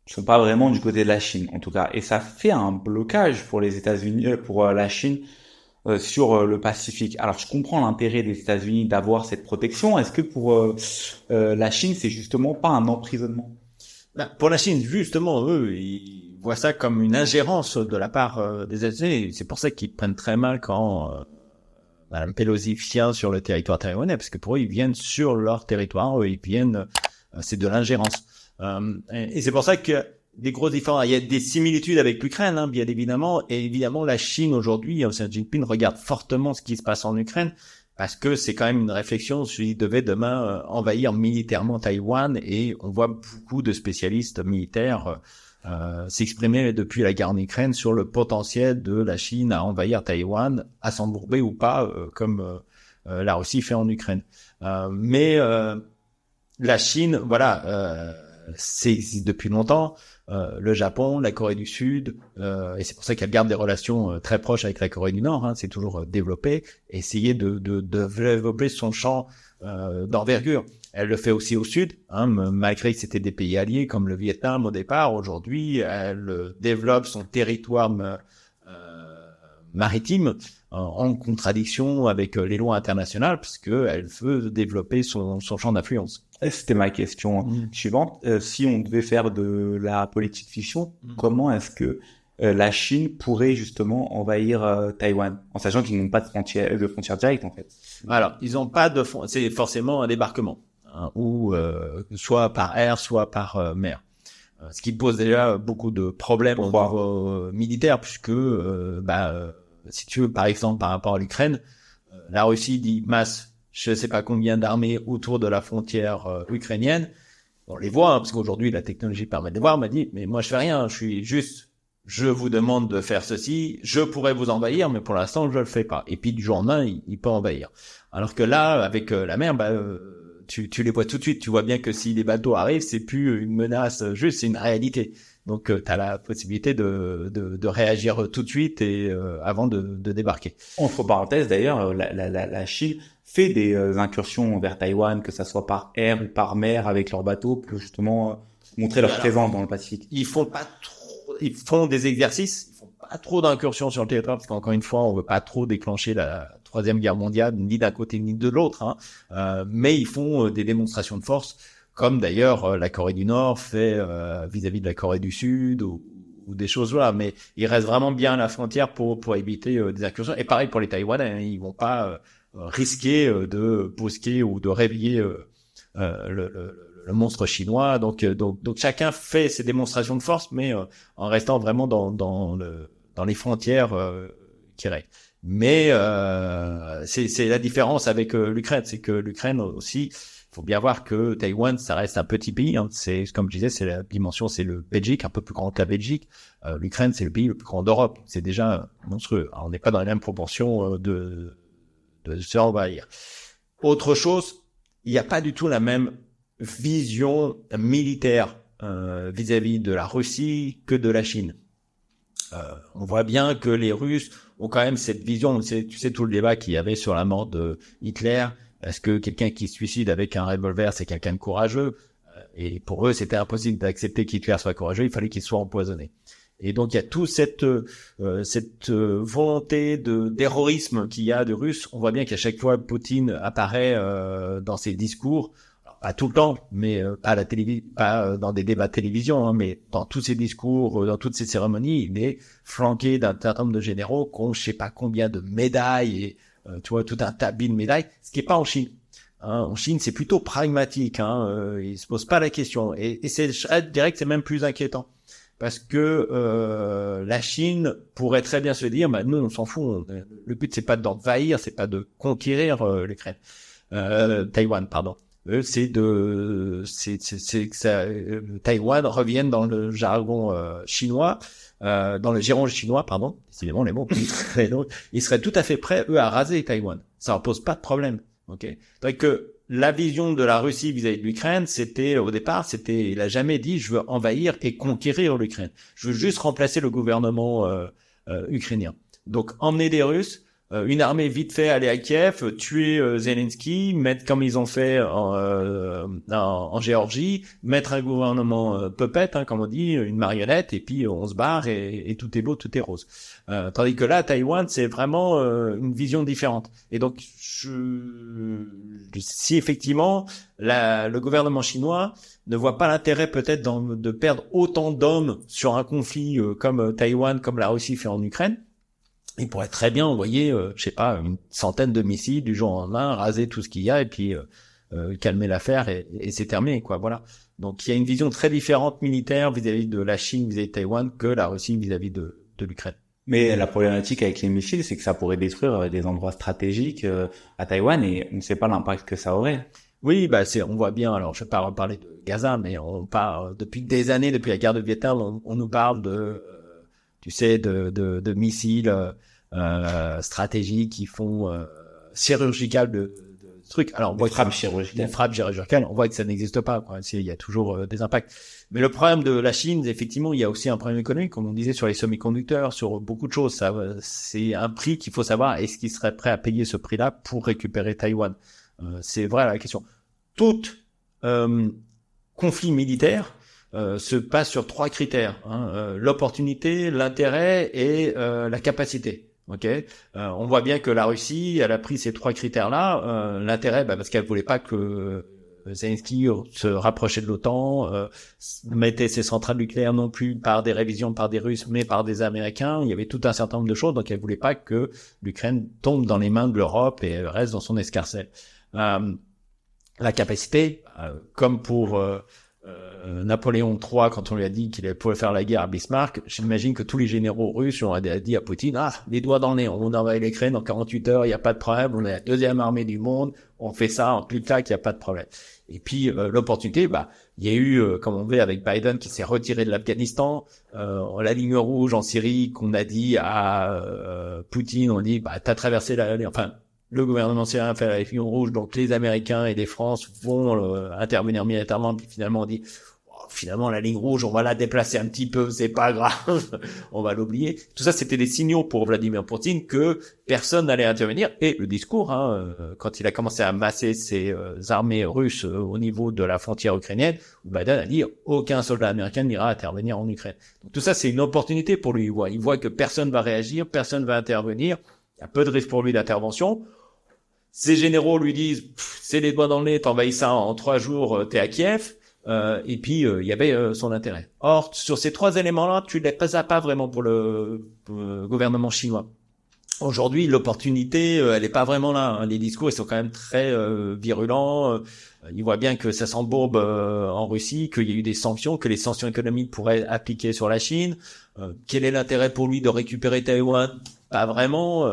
sont pas vraiment du côté de la Chine en tout cas. Et ça fait un blocage pour les États-Unis, pour la Chine sur le Pacifique. Alors je comprends l'intérêt des États-Unis d'avoir cette protection. Est-ce que pour la Chine c'est justement pas un emprisonnement? Pour la Chine, justement, eux, ils voient ça comme une ingérence de la part des États-Unis. C'est pour ça qu'ils prennent très mal quand Madame Pelosi vient sur le territoire taïwanais, parce que pour eux, ils viennent sur leur territoire, c'est de l'ingérence. Et c'est pour ça que des grosses différences. Il y a des similitudes avec l'Ukraine, hein, bien évidemment, et évidemment la Chine aujourd'hui, Xi Jinping regarde fortement ce qui se passe en Ukraine, parce que c'est quand même une réflexion s'il devait demain envahir militairement Taïwan, et on voit beaucoup de spécialistes militaires s'exprimer depuis la guerre en Ukraine sur le potentiel de la Chine à envahir Taïwan, à s'embourber ou pas, comme la Russie fait en Ukraine. Mais la Chine, voilà, c'est depuis longtemps. Le Japon, la Corée du Sud, et c'est pour ça qu'elle garde des relations très proches avec la Corée du Nord. Hein, c'est toujours développé, essayer de développer son champ d'envergure. Elle le fait aussi au Sud, hein, malgré que c'était des pays alliés comme le Vietnam au départ. Aujourd'hui, elle développe son territoire maritime en contradiction avec les lois internationales, puisque elle veut développer son champ d'influence. C'était ma question suivante. Si on devait faire de la politique fiction, comment est-ce que la Chine pourrait justement envahir Taïwan, en sachant qu'ils n'ont pas de frontière directe en fait? Alors, ils n'ont pas de c'est forcément un débarquement, hein, ou soit par air, soit par mer. Ce qui pose déjà beaucoup de problèmes au niveau militaire, puisque si tu veux, par exemple, par rapport à l'Ukraine, la Russie dit masse, je sais pas combien d'armées autour de la frontière ukrainienne. On les voit, hein, parce qu'aujourd'hui la technologie permet de les voir. On m'a dit, mais moi je fais rien, je vous demande de faire ceci, je pourrais vous envahir, mais pour l'instant je le fais pas. Et puis du jour au lendemain, il peut envahir. Alors que là, avec la mer, tu les vois tout de suite. Tu vois bien que si les bateaux arrivent, c'est plus une menace juste, c'est une réalité. Donc tu as la possibilité de réagir tout de suite et avant de débarquer. Entre parenthèses d'ailleurs, la Chine fait des incursions vers Taïwan, que ça soit par air ou par mer avec leurs bateaux, pour justement montrer leur présence dans le Pacifique. Ils font des exercices, ils font pas trop d'incursions sur le territoire, parce qu'encore une fois, on veut pas trop déclencher la Troisième Guerre mondiale, ni d'un côté ni de l'autre, hein. Mais ils font des démonstrations de force, comme d'ailleurs la Corée du Nord fait vis-à-vis de la Corée du Sud, ou des choses là. Mais ils restent vraiment bien à la frontière pour éviter des incursions. Et pareil pour les Taïwanais, hein, ils vont pas risquer de brusquer ou de réveiller le monstre chinois. Donc chacun fait ses démonstrations de force, mais en restant vraiment dans les frontières qui règnent. Mais c'est la différence avec l'Ukraine, c'est que l'Ukraine aussi, faut bien voir que Taïwan, ça reste un petit pays, hein. C'est comme je disais, c'est la dimension, c'est le Belgique, un peu plus grand que la Belgique. L'Ukraine, c'est le pays le plus grand d'Europe. C'est déjà monstrueux. Alors, on n'est pas dans les mêmes proportions de se envahir. Autre chose, il n'y a pas du tout la même vision militaire vis-à-vis de la Russie que de la Chine. On voit bien que les Russes ont quand même cette vision. Tu sais tout le débat qu'il y avait sur la mort de Hitler. Est-ce que quelqu'un qui se suicide avec un revolver, c'est quelqu'un de courageux? Et pour eux, c'était impossible d'accepter qu'Hitler soit courageux. Il fallait qu'il soit empoisonné. Et donc il y a tout cette volonté d'héroïsme qu'il y a de Russes. On voit bien qu'à chaque fois Poutine apparaît dans ses discours, alors, pas tout le temps, mais pas à la télévision, pas dans des débats de télévision, hein, mais dans tous ses discours, dans toutes ses cérémonies, il est flanqué d'un certain nombre de généraux qui ont je sais pas combien de médailles et tu vois tout un tapis de médailles, ce qui est pas en Chine. Hein, en Chine, c'est plutôt pragmatique. Ils se posent pas la question. Et je dirais que c'est même plus inquiétant. Parce que la Chine pourrait très bien se dire, nous on s'en fout. Le but c'est pas d'envahir, c'est pas de conquérir l'Ukraine, Taïwan, pardon. C'est que Taïwan revienne dans le jargon chinois, dans le giron chinois, pardon. Décidément les mots. Ils seraient tout à fait prêts eux à raser Taïwan. Ça leur pose pas de problème. Ok. Donc que la vision de la Russie vis-à-vis de l'Ukraine, au départ, il a jamais dit je veux envahir et conquérir l'Ukraine. Je veux juste remplacer le gouvernement ukrainien. Donc emmener des Russes, une armée vite fait aller à Kiev, tuer Zelensky, mettre comme ils ont fait en Géorgie, mettre un gouvernement puppet, comme on dit, une marionnette, et puis on se barre et tout est beau, tout est rose. Tandis que là, Taïwan, c'est vraiment une vision différente. Et donc, si effectivement le gouvernement chinois ne voit pas l'intérêt peut-être de perdre autant d'hommes sur un conflit comme Taïwan, comme la Russie fait en Ukraine, il pourrait très bien envoyer, je sais pas, une centaine de missiles du jour au lendemain, raser tout ce qu'il y a et puis calmer l'affaire et c'est terminé, quoi. Voilà. Donc il y a une vision très différente militaire vis-à-vis de la Chine, vis-à-vis de Taïwan, que la Russie vis-à-vis de l'Ukraine. Mais la problématique avec les missiles, c'est que ça pourrait détruire des endroits stratégiques à Taïwan et on ne sait pas l'impact que ça aurait. Oui, on voit bien. Alors, je vais pas reparler de Gaza, mais on parle depuis des années, depuis la guerre de Vietnam, on nous parle tu sais, de missiles stratégiques qui font chirurgical de trucs. Alors, on voit frappes chirurgicales. Des frappes chirurgicales, on voit que ça n'existe pas, quoi. Il y a toujours des impacts. Mais le problème de la Chine, effectivement, il y a aussi un problème économique, comme on disait, sur les semi-conducteurs, sur beaucoup de choses. Ça, c'est un prix qu'il faut savoir. Est-ce qu'ils seraient prêts à payer ce prix-là pour récupérer Taïwan? C'est vrai la question. Tout conflit militaire se passe sur 3 critères, l'opportunité, l'intérêt et la capacité. Ok, on voit bien que la Russie, elle a pris ces 3 critères-là. L'intérêt, parce qu'elle voulait pas que Zelensky se rapprochait de l'OTAN, mettait ses centrales nucléaires non plus par des révisions par des Russes, mais par des Américains. Il y avait tout un certain nombre de choses, donc elle voulait pas que l'Ukraine tombe dans les mains de l'Europe et reste dans son escarcelle. La capacité, comme pour Napoléon III, quand on lui a dit qu'il pouvait faire la guerre à Bismarck, j'imagine que tous les généraux russes ont dit à Poutine, les doigts dans le nez, on envahit l'Ukraine en 48 heures, il n'y a pas de problème, on est la 2e armée du monde, on fait ça en clic-clac, il n'y a pas de problème. Et puis l'opportunité, il y a eu, comme on veut avec Biden, qui s'est retiré de l'Afghanistan, la ligne rouge en Syrie, qu'on a dit à Poutine, on dit, t'as traversé le gouvernement syrien fait la ligne rouge, donc les Américains et les France vont intervenir militairement. Puis finalement, on dit, finalement, la ligne rouge, on va la déplacer un petit peu, c'est pas grave, on va l'oublier. Tout ça, c'était des signaux pour Vladimir Poutine que personne n'allait intervenir. Et le discours, quand il a commencé à masser ses armées russes au niveau de la frontière ukrainienne, Biden a dit, aucun soldat américain n'ira intervenir en Ukraine. Donc tout ça, c'est une opportunité pour lui. Il voit que personne va réagir, personne va intervenir. Il y a peu de risque pour lui d'intervention. Ses généraux lui disent, c'est les doigts dans le nez, t'envahis ça en 3 jours, t'es à Kiev. Et puis il y avait son intérêt. Or, sur ces 3 éléments-là, tu les passes pas vraiment pour le gouvernement chinois. Aujourd'hui, l'opportunité, elle est pas vraiment là. Les discours, ils sont quand même très virulents. Il voit bien que ça s'embourbe en Russie, qu'il y a eu des sanctions, que les sanctions économiques pourraient être appliquées sur la Chine. Quel est l'intérêt pour lui de récupérer Taïwan? Pas vraiment,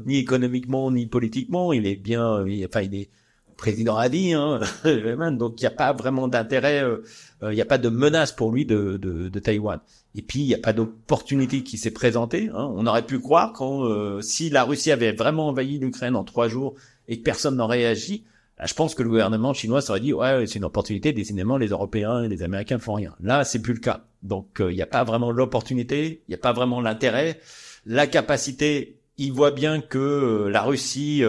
ni économiquement, ni politiquement. Il est bien, il est président a dit, donc il n'y a pas vraiment d'intérêt, il n'y a pas de menace pour lui de Taïwan. Et puis il n'y a pas d'opportunité qui s'est présentée. On aurait pu croire si la Russie avait vraiment envahi l'Ukraine en 3 jours et que personne n'en réagit, là, je pense que le gouvernement chinois s'aurait dit ouais, c'est une opportunité. Décidément, les Européens et les Américains font rien. Là, c'est plus le cas. Donc il n'y a pas vraiment l'opportunité, il n'y a pas vraiment l'intérêt, la capacité. Il voit bien que la Russie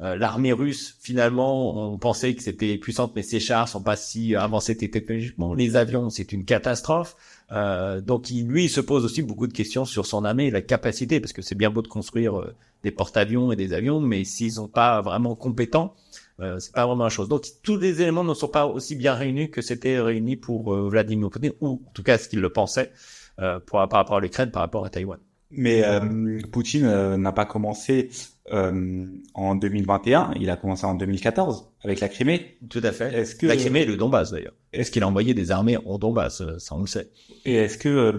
l'armée russe, finalement, on pensait que c'était puissante, mais ses chars sont pas si avancés technologiquement. Les avions, c'est une catastrophe. Donc, il se pose aussi beaucoup de questions sur son armée et la capacité, parce que c'est bien beau de construire des porte-avions et des avions, mais s'ils sont pas vraiment compétents, c'est pas vraiment la chose. Donc, tous les éléments ne sont pas aussi bien réunis que c'était réuni pour Vladimir Poutine, ou en tout cas, ce qu'il le pensait par rapport à l'Ukraine, par rapport à Taïwan. Mais Poutine n'a pas commencé en 2021, il a commencé en 2014 avec la Crimée. Tout à fait. La Crimée et le Donbass d'ailleurs. Est-ce qu'il a envoyé des armées en Donbass? Ça on le sait. Et est-ce que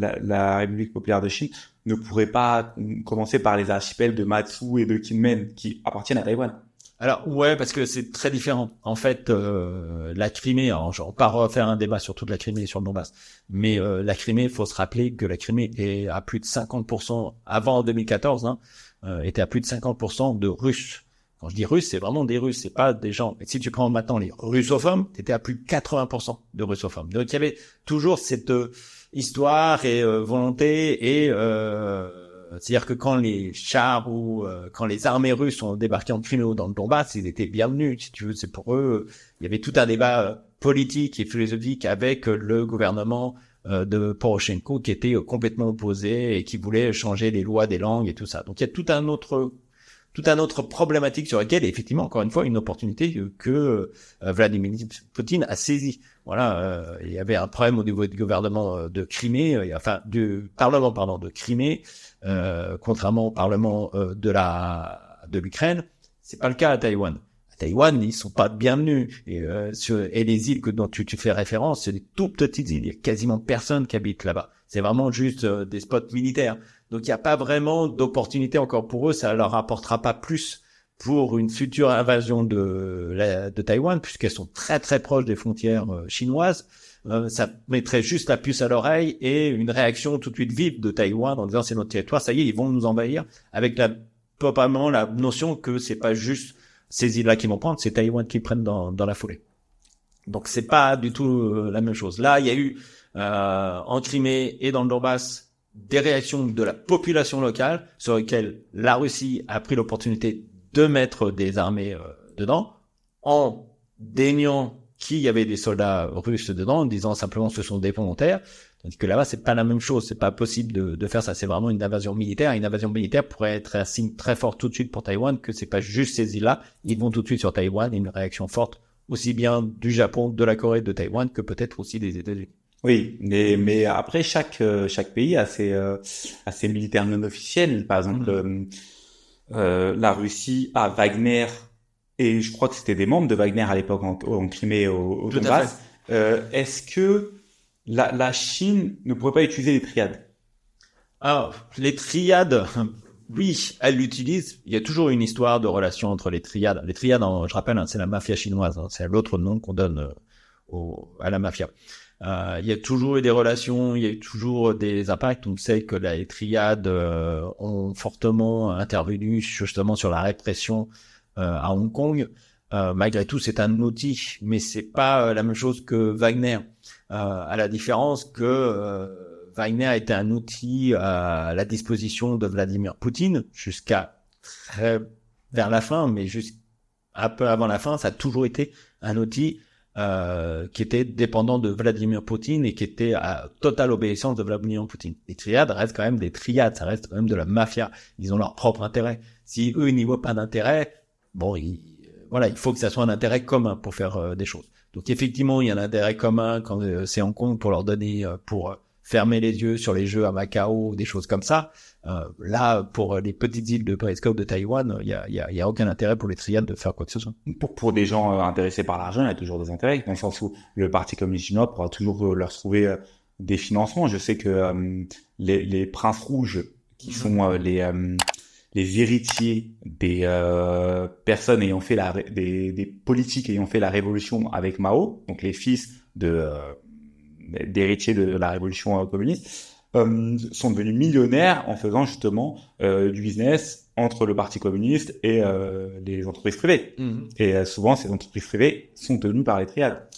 la République populaire de Chine ne pourrait pas commencer par les archipels de Matsu et de Kinmen qui appartiennent à Taïwan? Alors ouais, parce que c'est très différent. En fait, la Crimée, alors je vais pas refaire un débat sur toute la Crimée et sur le Donbass, mais la Crimée, il faut se rappeler que la Crimée est à plus de 50%, avant 2014, était à plus de 50% de Russes. Quand je dis Russes, c'est vraiment des Russes, c'est pas des gens. Et si tu prends maintenant les russophones, t'étais à plus de 80% de russophones. Donc il y avait toujours cette histoire et volonté et c'est-à-dire que quand les chars ou quand les armées russes ont débarqué en Crimée ou dans le Donbass, ils étaient bienvenus, si tu veux. C'est pour eux. Il y avait tout un débat politique et philosophique avec le gouvernement de Poroshenko qui était complètement opposé et qui voulait changer les lois des langues et tout ça. Donc il y a tout un autre problématique sur laquelle, effectivement, encore une fois, une opportunité que Vladimir Poutine a saisie. Voilà, il y avait un problème au niveau du gouvernement de Crimée, du parlement, de Crimée, contrairement au parlement de l'Ukraine. C'est pas le cas à Taïwan. À Taïwan, ils sont pas bienvenus. Et les îles dont tu fais référence, c'est des tout petites îles. Il y a quasiment personne qui habite là-bas. C'est vraiment juste des spots militaires. Donc il n'y a pas vraiment d'opportunité encore pour eux. Ça leur apportera pas plus pour une future invasion de Taïwan, puisqu'elles sont très très proches des frontières chinoises. Ça mettrait juste la puce à l'oreille et une réaction tout de suite vive de Taïwan en disant c'est notre territoire, ça y est, ils vont nous envahir, avec probablement la notion que c'est pas juste ces îles-là qui vont prendre, c'est Taïwan qui prennent dans la foulée. Donc c'est pas du tout la même chose. Là, il y a eu en Crimée et dans le Donbass des réactions de la population locale sur lesquelles la Russie a pris l'opportunité de mettre des armées dedans en déniant qu'il y avait des soldats russes dedans, en disant simplement ce sont des volontaires. Tandis que là-bas, c'est pas la même chose, c'est pas possible de faire ça, c'est vraiment une invasion militaire. Une invasion militaire pourrait être un signe très fort tout de suite pour Taïwan, que c'est pas juste ces îles-là, ils vont tout de suite sur Taïwan, et une réaction forte aussi bien du Japon, de la Corée, de Taïwan, que peut-être aussi des États-Unis. Oui, mais après chaque pays a ses militaires non officiels. Par exemple, la Russie a Wagner, et je crois que c'était des membres de Wagner à l'époque en Crimée, au Donbass. Est-ce que la Chine ne pourrait pas utiliser les triades? Alors, les triades, oui, elle l'utilise. Il y a toujours une histoire de relation entre les triades. Les triades, je rappelle, c'est la mafia chinoise. C'est l'autre nom qu'on donne à la mafia. Il y a toujours eu des relations, il y a eu toujours des impacts. On sait que les triades ont fortement intervenu justement sur la répression à Hong Kong. Malgré tout, c'est un outil, mais c'est pas la même chose que Wagner. À la différence que Wagner était un outil à la disposition de Vladimir Poutine jusqu'à vers la fin, mais juste un peu avant la fin, ça a toujours été un outil qui était dépendant de Vladimir Poutine et qui était à totale obéissance de Vladimir Poutine. Les triades restent quand même des triades, ça reste quand même de la mafia. Ils ont leur propre intérêt. Si eux, ils n'y voient pas d'intérêt, bon, il faut que ça soit un intérêt commun pour faire des choses. Donc effectivement, il y a un intérêt commun quand c'est Hong Kong pour leur donner, pour fermer les yeux sur les jeux à Macao, des choses comme ça. Là, pour les petites îles de périscope de Taïwan, il y a aucun intérêt pour les triades de faire quoi que ce soit. Pour des gens intéressés par l'argent, il y a toujours des intérêts, dans le sens où le Parti communiste chinois pourra toujours leur trouver des financements. Je sais que les princes rouges, qui sont les héritiers des personnes ayant fait des politiques ayant fait la révolution avec Mao, donc les fils d'héritiers de la révolution communiste, sont devenus millionnaires en faisant justement du business entre le Parti communiste et les entreprises privées. Et souvent, ces entreprises privées sont tenues par les triades.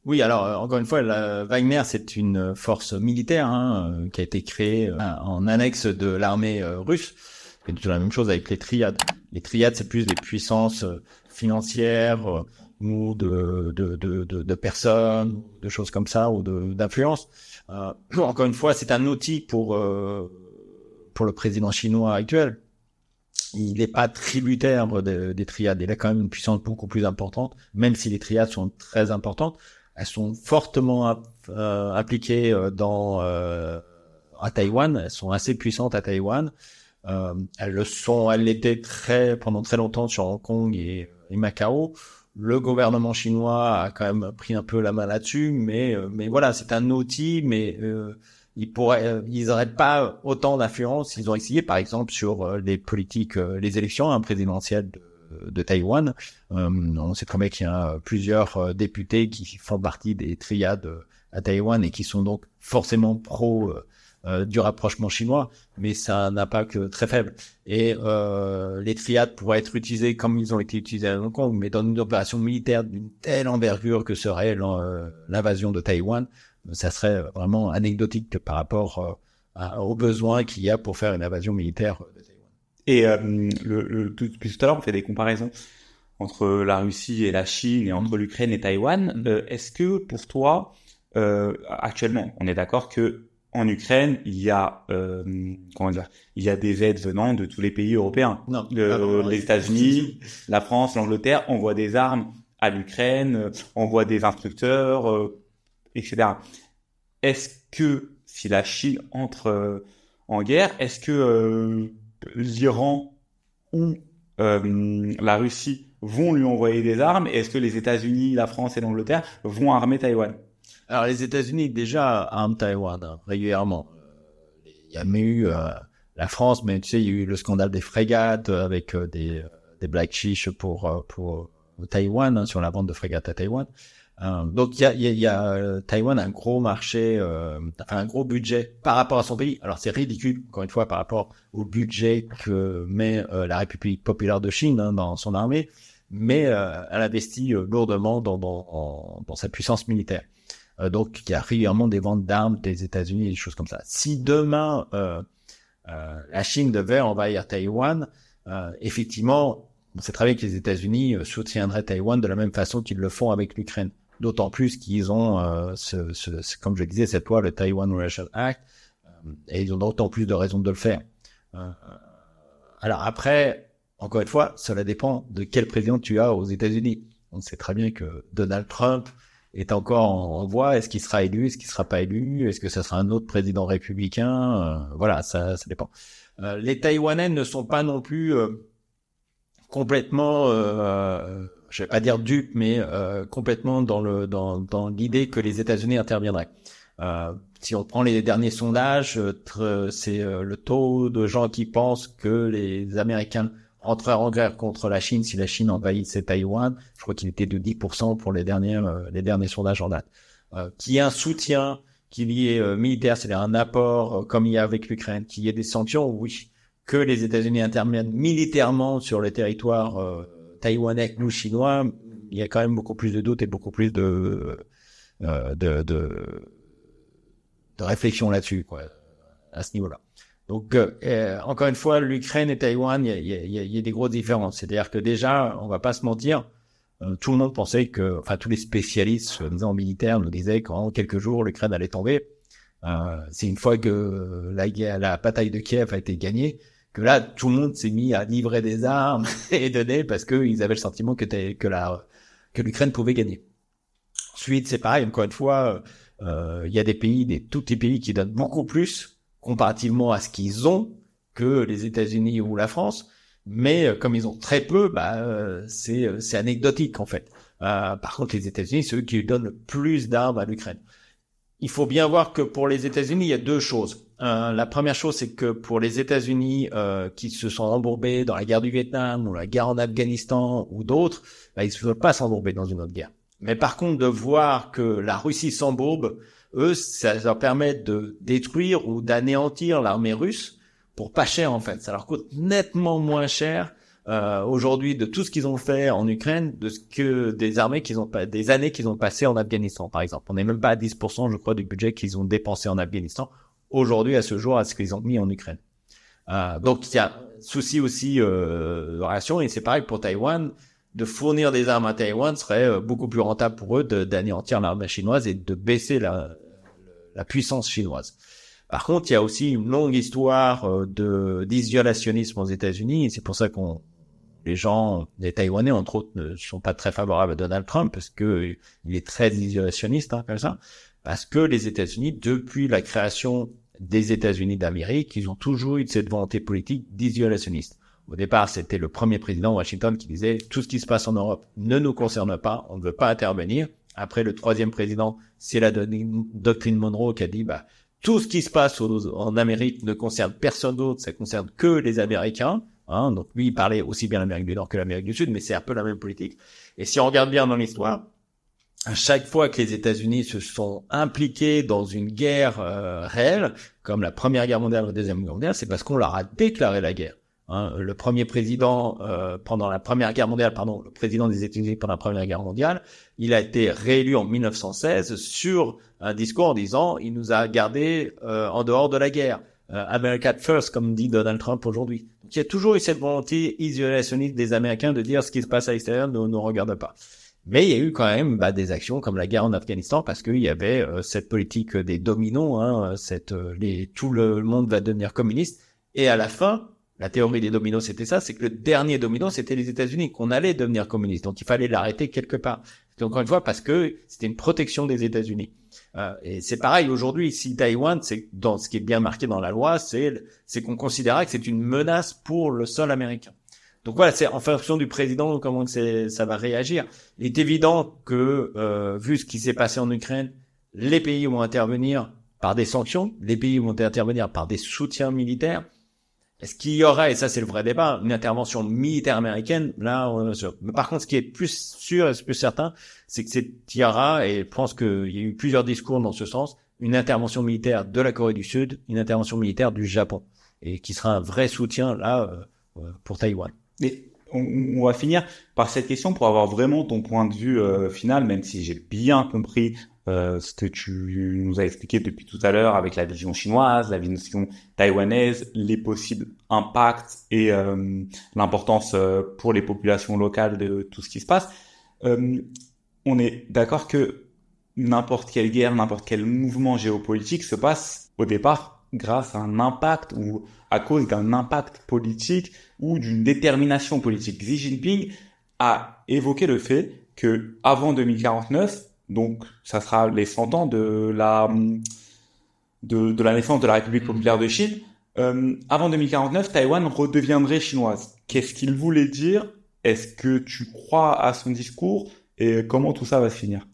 Oui, alors encore une fois, Wagner, c'est une force militaire qui a été créée en annexe de l'armée russe. C'est tout la même chose avec les triades. Les triades, c'est plus des puissances financières ou de personnes, de choses comme ça, ou d'influence. Encore une fois, c'est un outil pour le président chinois actuel. Il n'est pas tributaire des triades. Il a quand même une puissance beaucoup plus importante, même si les triades sont très importantes. Elles sont fortement appliquées à Taïwan. Elles sont assez puissantes à Taïwan. Elles l'étaient pendant très longtemps sur Hong Kong et Macao. Le gouvernement chinois a quand même pris un peu la main là-dessus, mais voilà, c'est un outil, mais ils n'auraient pas autant d'influence. Ils ont essayé, par exemple, sur les politiques, les élections présidentielles de Taïwan. On sait très bien qu'il y a plusieurs députés qui font partie des triades à Taïwan et qui sont donc forcément pro du rapprochement chinois, mais ça a un impact très faible. Et les triades pourraient être utilisées comme ils ont été utilisés à Hong Kong, mais dans une opération militaire d'une telle envergure que serait l'invasion de Taïwan, ça serait vraiment anecdotique par rapport aux besoins qu'il y a pour faire une invasion militaire de Taïwan. Et depuis tout à l'heure, on fait des comparaisons entre la Russie et la Chine et entre l'Ukraine et Taïwan. Est-ce que pour toi, actuellement, on est d'accord que en Ukraine, il y a il y a des aides venant de tous les pays européens. Non, les États-Unis, la France, l'Angleterre envoient des armes à l'Ukraine, envoient des instructeurs, etc. Est-ce que si la Chine entre en guerre, est-ce que l'Iran ou la Russie vont lui envoyer des armes? Et est-ce que les États-Unis, la France et l'Angleterre vont armer Taïwan? Alors les États-Unis déjà arment Taïwan régulièrement. Il y a même eu la France, mais tu sais, il y a eu le scandale des frégates avec des black fish pour Taïwan, hein, sur la vente de frégates à Taïwan. Donc il y a Taïwan a un gros marché, un gros budget par rapport à son pays. Alors c'est ridicule, encore une fois, par rapport au budget que met la République populaire de Chine, hein, dans son armée, mais elle investit lourdement dans sa puissance militaire. Donc il y a régulièrement des ventes d'armes des États-Unis et des choses comme ça. Si demain la Chine devait envahir Taïwan, effectivement, on sait très bien que les États-Unis soutiendraient Taïwan de la même façon qu'ils le font avec l'Ukraine. D'autant plus qu'ils ont, comme je le disais, cette loi, le Taiwan Relation Act, et ils ont d'autant plus de raisons de le faire. Alors après, encore une fois, cela dépend de quel président tu as aux États-Unis. On sait très bien que Donald Trump est encore en voie. Est-ce qu'il sera élu? Est-ce qu'il sera pas élu? Est-ce que ça sera un autre président républicain? Voilà, ça dépend. Les Taïwanais ne sont pas non plus complètement, je vais pas dire dupes, mais complètement dans l'idée que les États-Unis interviendraient. Si on prend les derniers sondages, c'est le taux de gens qui pensent que les Américains entreraient en guerre contre la Chine si la Chine envahissait Taïwan. Je crois qu'il était de 10% pour les derniers sondages en date. Qu'il y ait un soutien, qu'il y ait militaire, c'est-à-dire un apport comme il y a avec l'Ukraine, qu'il y ait des sanctions, oui. Que les États-Unis interviennent militairement sur le territoire taïwanais ou chinois, il y a quand même beaucoup plus de doutes et beaucoup plus de réflexion là-dessus, quoi, à ce niveau-là. Donc, encore une fois, l'Ukraine et Taïwan, il y a des grosses différences. C'est-à-dire que déjà, on va pas se mentir, tout le monde pensait que, enfin, tous les spécialistes en militaire nous disaient qu'en quelques jours, l'Ukraine allait tomber. C'est une fois que la bataille de Kiev a été gagnée, que là, tout le monde s'est mis à livrer des armes et donner parce qu'ils avaient le sentiment que l'Ukraine pouvait gagner. Ensuite, c'est pareil, encore une fois, il y a des pays, tout petits pays qui donnent beaucoup plus comparativement à ce qu'ils ont que les États-Unis ou la France, mais comme ils ont très peu, c'est anecdotique en fait. Par contre, les États-Unis, c'est eux qui donnent le plus d'armes à l'Ukraine. Il faut bien voir que pour les États-Unis, il y a deux choses. La première chose, c'est que pour les États-Unis qui se sont embourbés dans la guerre du Vietnam ou la guerre en Afghanistan ou d'autres, ils ne veulent pas s'embourber dans une autre guerre. Mais par contre, de voir que la Russie s'embourbe, eux, ça leur permet de détruire ou d'anéantir l'armée russe pour pas cher en fait. Ça leur coûte nettement moins cher aujourd'hui de tout ce qu'ils ont fait en Ukraine, de ce que des années qu'ils ont passées en Afghanistan, par exemple. On n'est même pas à 10%, je crois, du budget qu'ils ont dépensé en Afghanistan aujourd'hui, à ce jour, à ce qu'ils ont mis en Ukraine. Donc, il y a souci aussi de relation, et c'est pareil pour Taïwan. De fournir des armes à Taïwan serait beaucoup plus rentable pour eux d'anéantir l'armée chinoise et de baisser la puissance chinoise. Par contre, il y a aussi une longue histoire d'isolationnisme aux États-Unis, et c'est pour ça les Taïwanais, entre autres, ne sont pas très favorables à Donald Trump, parce que il est très isolationniste, hein, comme ça. Parce que les États-Unis, depuis la création des États-Unis d'Amérique, ils ont toujours eu cette volonté politique d'isolationniste. Au départ, c'était le premier président Washington qui disait « Tout ce qui se passe en Europe ne nous concerne pas, on ne veut pas intervenir ». Après, le troisième président, c'est la doctrine Monroe qui a dit « Tout ce qui se passe en Amérique ne concerne personne d'autre, ça concerne que les Américains ». Hein, donc lui, il parlait aussi bien l'Amérique du Nord que l'Amérique du Sud, mais c'est un peu la même politique. Et si on regarde bien dans l'histoire, à chaque fois que les États-Unis se sont impliqués dans une guerre réelle, comme la Première Guerre mondiale ou la Deuxième Guerre mondiale, c'est parce qu'on leur a déclaré la guerre. Hein, le premier président pendant la Première Guerre mondiale, le président des États-Unis pendant la Première Guerre mondiale, il a été réélu en 1916 sur un discours en disant il nous a gardés en dehors de la guerre. America First, comme dit Donald Trump aujourd'hui. Donc, il y a toujours eu cette volonté isolationniste des Américains de dire ce qui se passe à l'extérieur ne nous regarde pas. Mais il y a eu quand même des actions comme la guerre en Afghanistan parce qu'il y avait cette politique des dominos, hein, tout le monde va devenir communiste. Et à la fin, la théorie des dominos, c'était ça, c'est que le dernier domino, c'était les États-Unis, qu'on allait devenir communiste. Donc il fallait l'arrêter quelque part. C'était encore une fois parce que c'était une protection des États-Unis. Et c'est pareil aujourd'hui ici Taïwan, c'est dans ce qui est bien marqué dans la loi, c'est qu'on considérait que c'est une menace pour le sol américain. Donc voilà, c'est en fonction du président comment ça va réagir. Il est évident que, vu ce qui s'est passé en Ukraine, les pays vont intervenir par des sanctions, les pays vont intervenir par des soutiens militaires. Est-ce qu'il y aura, et ça c'est le vrai débat, une intervention militaire américaine? Là, on est sûr. Mais par contre, ce qui est plus sûr et plus certain, c'est que il y aura, et je pense qu'il y a eu plusieurs discours dans ce sens, une intervention militaire de la Corée du Sud, une intervention militaire du Japon, et qui sera un vrai soutien là pour Taïwan. Et on va finir par cette question pour avoir vraiment ton point de vue final, même si j'ai bien compris ce que tu nous as expliqué depuis tout à l'heure avec la vision chinoise, la vision taïwanaise, les possibles impacts et l'importance pour les populations locales de tout ce qui se passe. On est d'accord que n'importe quelle guerre, n'importe quel mouvement géopolitique se passe au départ grâce à un impact ou à cause d'un impact politique ou d'une détermination politique. Xi Jinping a évoqué le fait que avant 2049, donc ça sera les 100 ans de la naissance de la République populaire de Chine, avant 2049, Taïwan redeviendrait chinoise. Qu'est-ce qu'il voulait dire? Est-ce que tu crois à son discours et comment tout ça va se finir?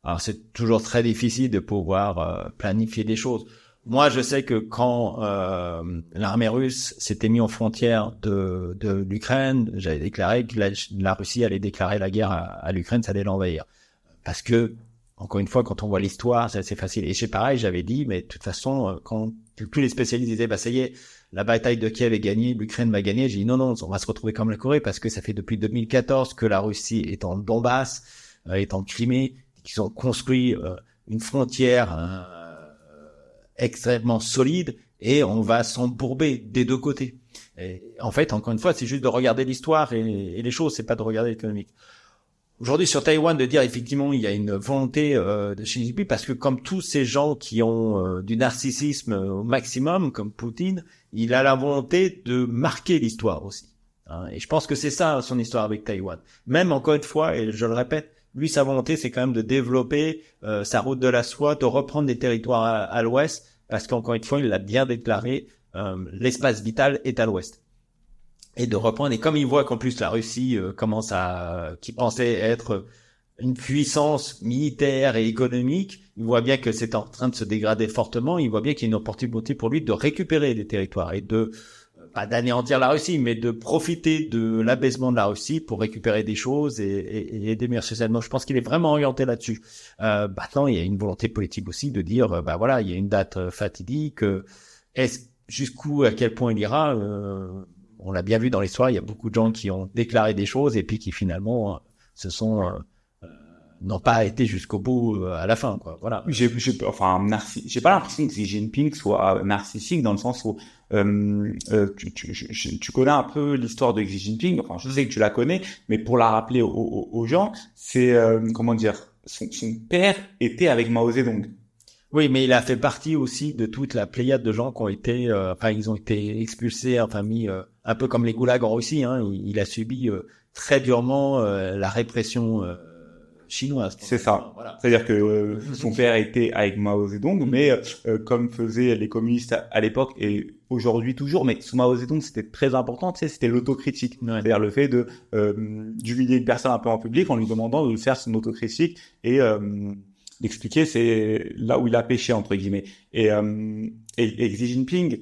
Alors c'est toujours très difficile de pouvoir planifier des choses. Moi, je sais que quand l'armée russe s'était mise en frontière de l'Ukraine, j'avais déclaré que la Russie allait déclarer la guerre à l'Ukraine, ça allait l'envahir. Parce que, encore une fois, quand on voit l'histoire, c'est assez facile. Et c'est pareil, j'avais dit, mais de toute façon, quand tous les spécialistes disaient, bah ça y est, la bataille de Kiev est gagnée, l'Ukraine va gagner, j'ai dit non, on va se retrouver comme la Corée, parce que ça fait depuis 2014 que la Russie est en Donbass, est en Crimée, qu'ils ont construit une frontière extrêmement solide, et on va s'embourber des deux côtés. Et en fait, encore une fois, c'est juste de regarder l'histoire et les choses, c'est pas de regarder l'économique. Aujourd'hui, sur Taïwan, de dire effectivement, il y a une volonté de Xi Jinping, parce que comme tous ces gens qui ont du narcissisme au maximum, comme Poutine, il a la volonté de marquer l'histoire aussi. Hein, et je pense que c'est ça son histoire avec Taïwan. Même encore une fois, et je le répète, lui, sa volonté, c'est quand même de développer sa route de la soie, de reprendre des territoires à l'ouest, parce qu'encore une fois, il l'a bien déclaré, l'espace vital est à l'ouest. Et de reprendre, et comme il voit qu'en plus la Russie qui pensait être une puissance militaire et économique, il voit bien que c'est en train de se dégrader fortement, il voit bien qu'il y a une opportunité pour lui de récupérer des territoires et de pas d'anéantir la Russie, mais de profiter de l'abaissement de la Russie pour récupérer des choses et aider mieux socialement. Je pense qu'il est vraiment orienté là-dessus. Maintenant, il y a une volonté politique aussi de dire, bah voilà, il y a une date fatidique. À quel point il ira on l'a bien vu dans l'histoire, il y a beaucoup de gens qui ont déclaré des choses et puis qui finalement n'ont pas été jusqu'au bout à la fin, quoi. Voilà. J'ai pas l'impression que Xi Jinping soit narcissique dans le sens où tu connais un peu l'histoire de Xi Jinping. Enfin, je sais que tu la connais, mais pour la rappeler aux gens, c'est comment dire, son père était avec Mao Zedong. Oui, mais il a fait partie aussi de toute la pléiade de gens qui ont été, ils ont été expulsés, mis un peu comme les goulags en Russie. Hein, il a subi très durement la répression chinoise. C'est ça. Voilà. C'est-à-dire que son père était avec Mao Zedong, mais comme faisaient les communistes à l'époque et aujourd'hui toujours, mais sous Mao Zedong c'était très important, tu sais, c'était l'autocritique. Ouais. C'est-à-dire le fait de d'humilier une personne un peu en public en lui demandant de faire son autocritique et d'expliquer c'est là où il a péché entre guillemets. Et Xi Jinping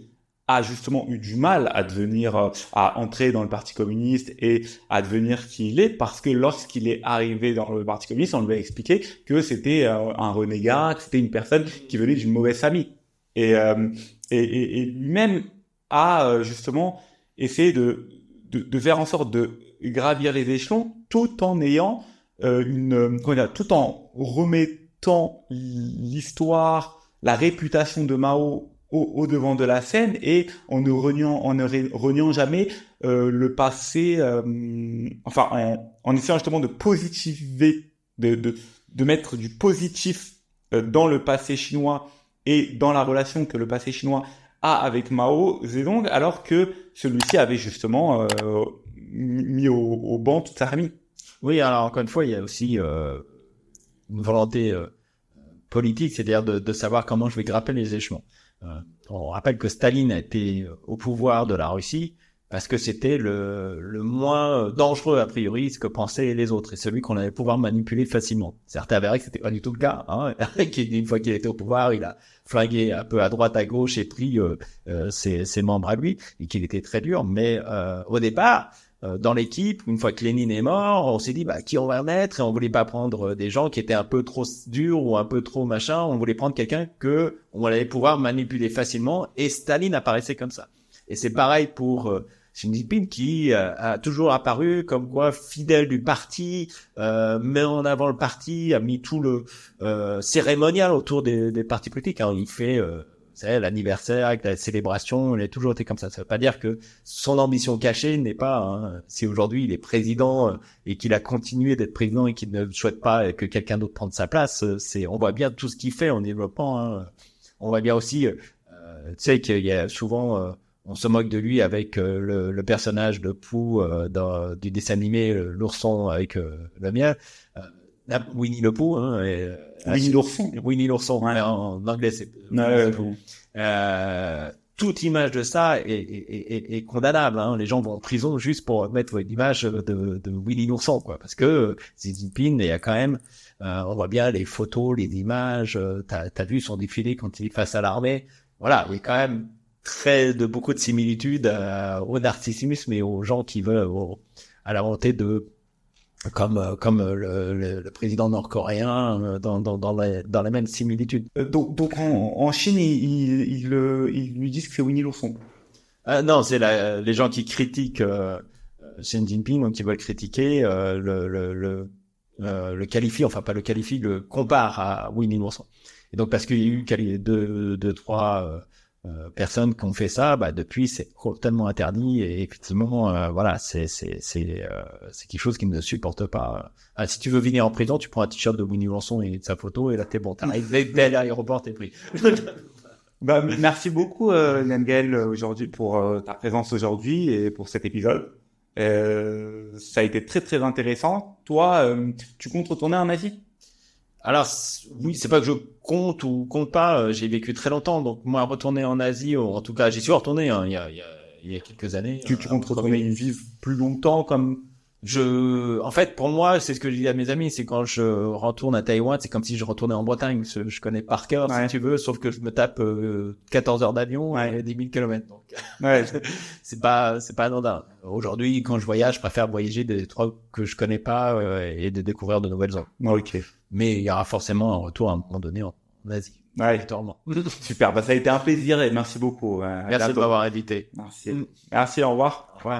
a justement eu du mal à à entrer dans le Parti communiste et à devenir qui il est parce que lorsqu'il est arrivé dans le Parti communiste, on lui a expliqué que c'était un renégat, que c'était une personne qui venait d'une mauvaise famille. Et lui-même a justement essayé de faire en sorte de gravir les échelons tout en ayant tout en remettant l'histoire, la réputation de Mao au devant de la scène et en ne reniant jamais le passé, en essayant justement de positiver, de mettre du positif dans le passé chinois et dans la relation que le passé chinois a avec Mao Zedong, alors que celui-ci avait justement mis au banc toute sa famille. Oui, alors encore une fois, il y a aussi une volonté politique, c'est-à-dire de savoir comment je vais grimper les échelons. On rappelle que Staline a été au pouvoir de la Russie parce que c'était le moins dangereux a priori, ce que pensaient les autres, et celui qu'on allait pouvoir manipuler facilement. Certains avéré que c'était pas du tout le cas, hein. Une fois qu'il était au pouvoir, il a flingué un peu à droite, à gauche et pris ses membres à lui, et qu'il était très dur. Mais au départ, dans l'équipe, une fois que Lénine est mort, on s'est dit qui on va mettre, et on voulait pas prendre des gens qui étaient un peu trop durs ou un peu trop machin. On voulait prendre quelqu'un que on allait pouvoir manipuler facilement, et Staline apparaissait comme ça. Et c'est pareil pour Xi Jinping qui a toujours apparu comme quoi fidèle du parti, met en avant le parti, a mis tout le cérémonial autour des partis politiques. Hein. Il fait l'anniversaire avec la célébration, il a toujours été comme ça. Ça veut pas dire que son ambition cachée n'est pas, hein, si aujourd'hui il est président et qu'il a continué d'être président et qu'il ne souhaite pas que quelqu'un d'autre prenne sa place, on voit bien tout ce qu'il fait en développant. Hein. On voit bien aussi, tu sais qu'il y a souvent, on se moque de lui avec le personnage de Pooh du dessin animé, l'ourson avec le miel. Winnie le Pooh, hein, Winnie l'ourson. Winnie l'ourson, ouais. En anglais c'est. Bon. Toute image de ça est condamnable. Hein. Les gens vont en prison juste pour mettre une image de Winnie l'ourson, quoi. Parce que Xi Jinping, il y a quand même, on voit bien les photos, les images. T'as vu son défilé quand il est face à l'armée. Voilà, il y a quand même beaucoup de similitudes au narcissisme et aux gens qui veulent à la volonté de comme le président nord-coréen dans la même similitude. Donc en Chine ils lui disent que c'est Winnie l'ourson. Non, c'est les gens qui critiquent Xi Jinping, donc qui veulent critiquer le qualifient, enfin pas le qualifient, le compare à Winnie l'ourson. Et donc parce qu'il y a eu deux, trois personnes qui ont fait ça, depuis c'est totalement interdit et effectivement voilà, c'est quelque chose qui ne supporte pas. Si tu veux venir en prison, tu prends un t-shirt de Winnie l'ourson et de sa photo et là t'es bon, t'arrives dès l'aéroport, t'es pris. Merci beaucoup Nengel aujourd'hui pour ta présence aujourd'hui et pour cet épisode. Ça a été très très intéressant. Toi, tu comptes retourner en Asie? Alors oui, c'est pas que je compte ou compte pas. J'ai vécu très longtemps, donc moi retourner en Asie, ou en tout cas j'y suis retourné il y a quelques années. Tu comptes retourner vivre plus longtemps comme? En fait, pour moi, c'est ce que je dis à mes amis, c'est quand je retourne à Taïwan, c'est comme si je retournais en Bretagne. Je connais par cœur, si tu veux, sauf que je me tape 14 heures d'avion et 10 000 kilomètres. Donc, c'est pas anodin. Aujourd'hui, quand je voyage, je préfère voyager des trucs que je connais pas et de découvrir de nouvelles zones. Ok. Mais il y aura forcément un retour à un moment donné en Asie. Super. Ça a été un plaisir et merci beaucoup. Merci de m'avoir invité. Merci. Merci. Au revoir. Au revoir.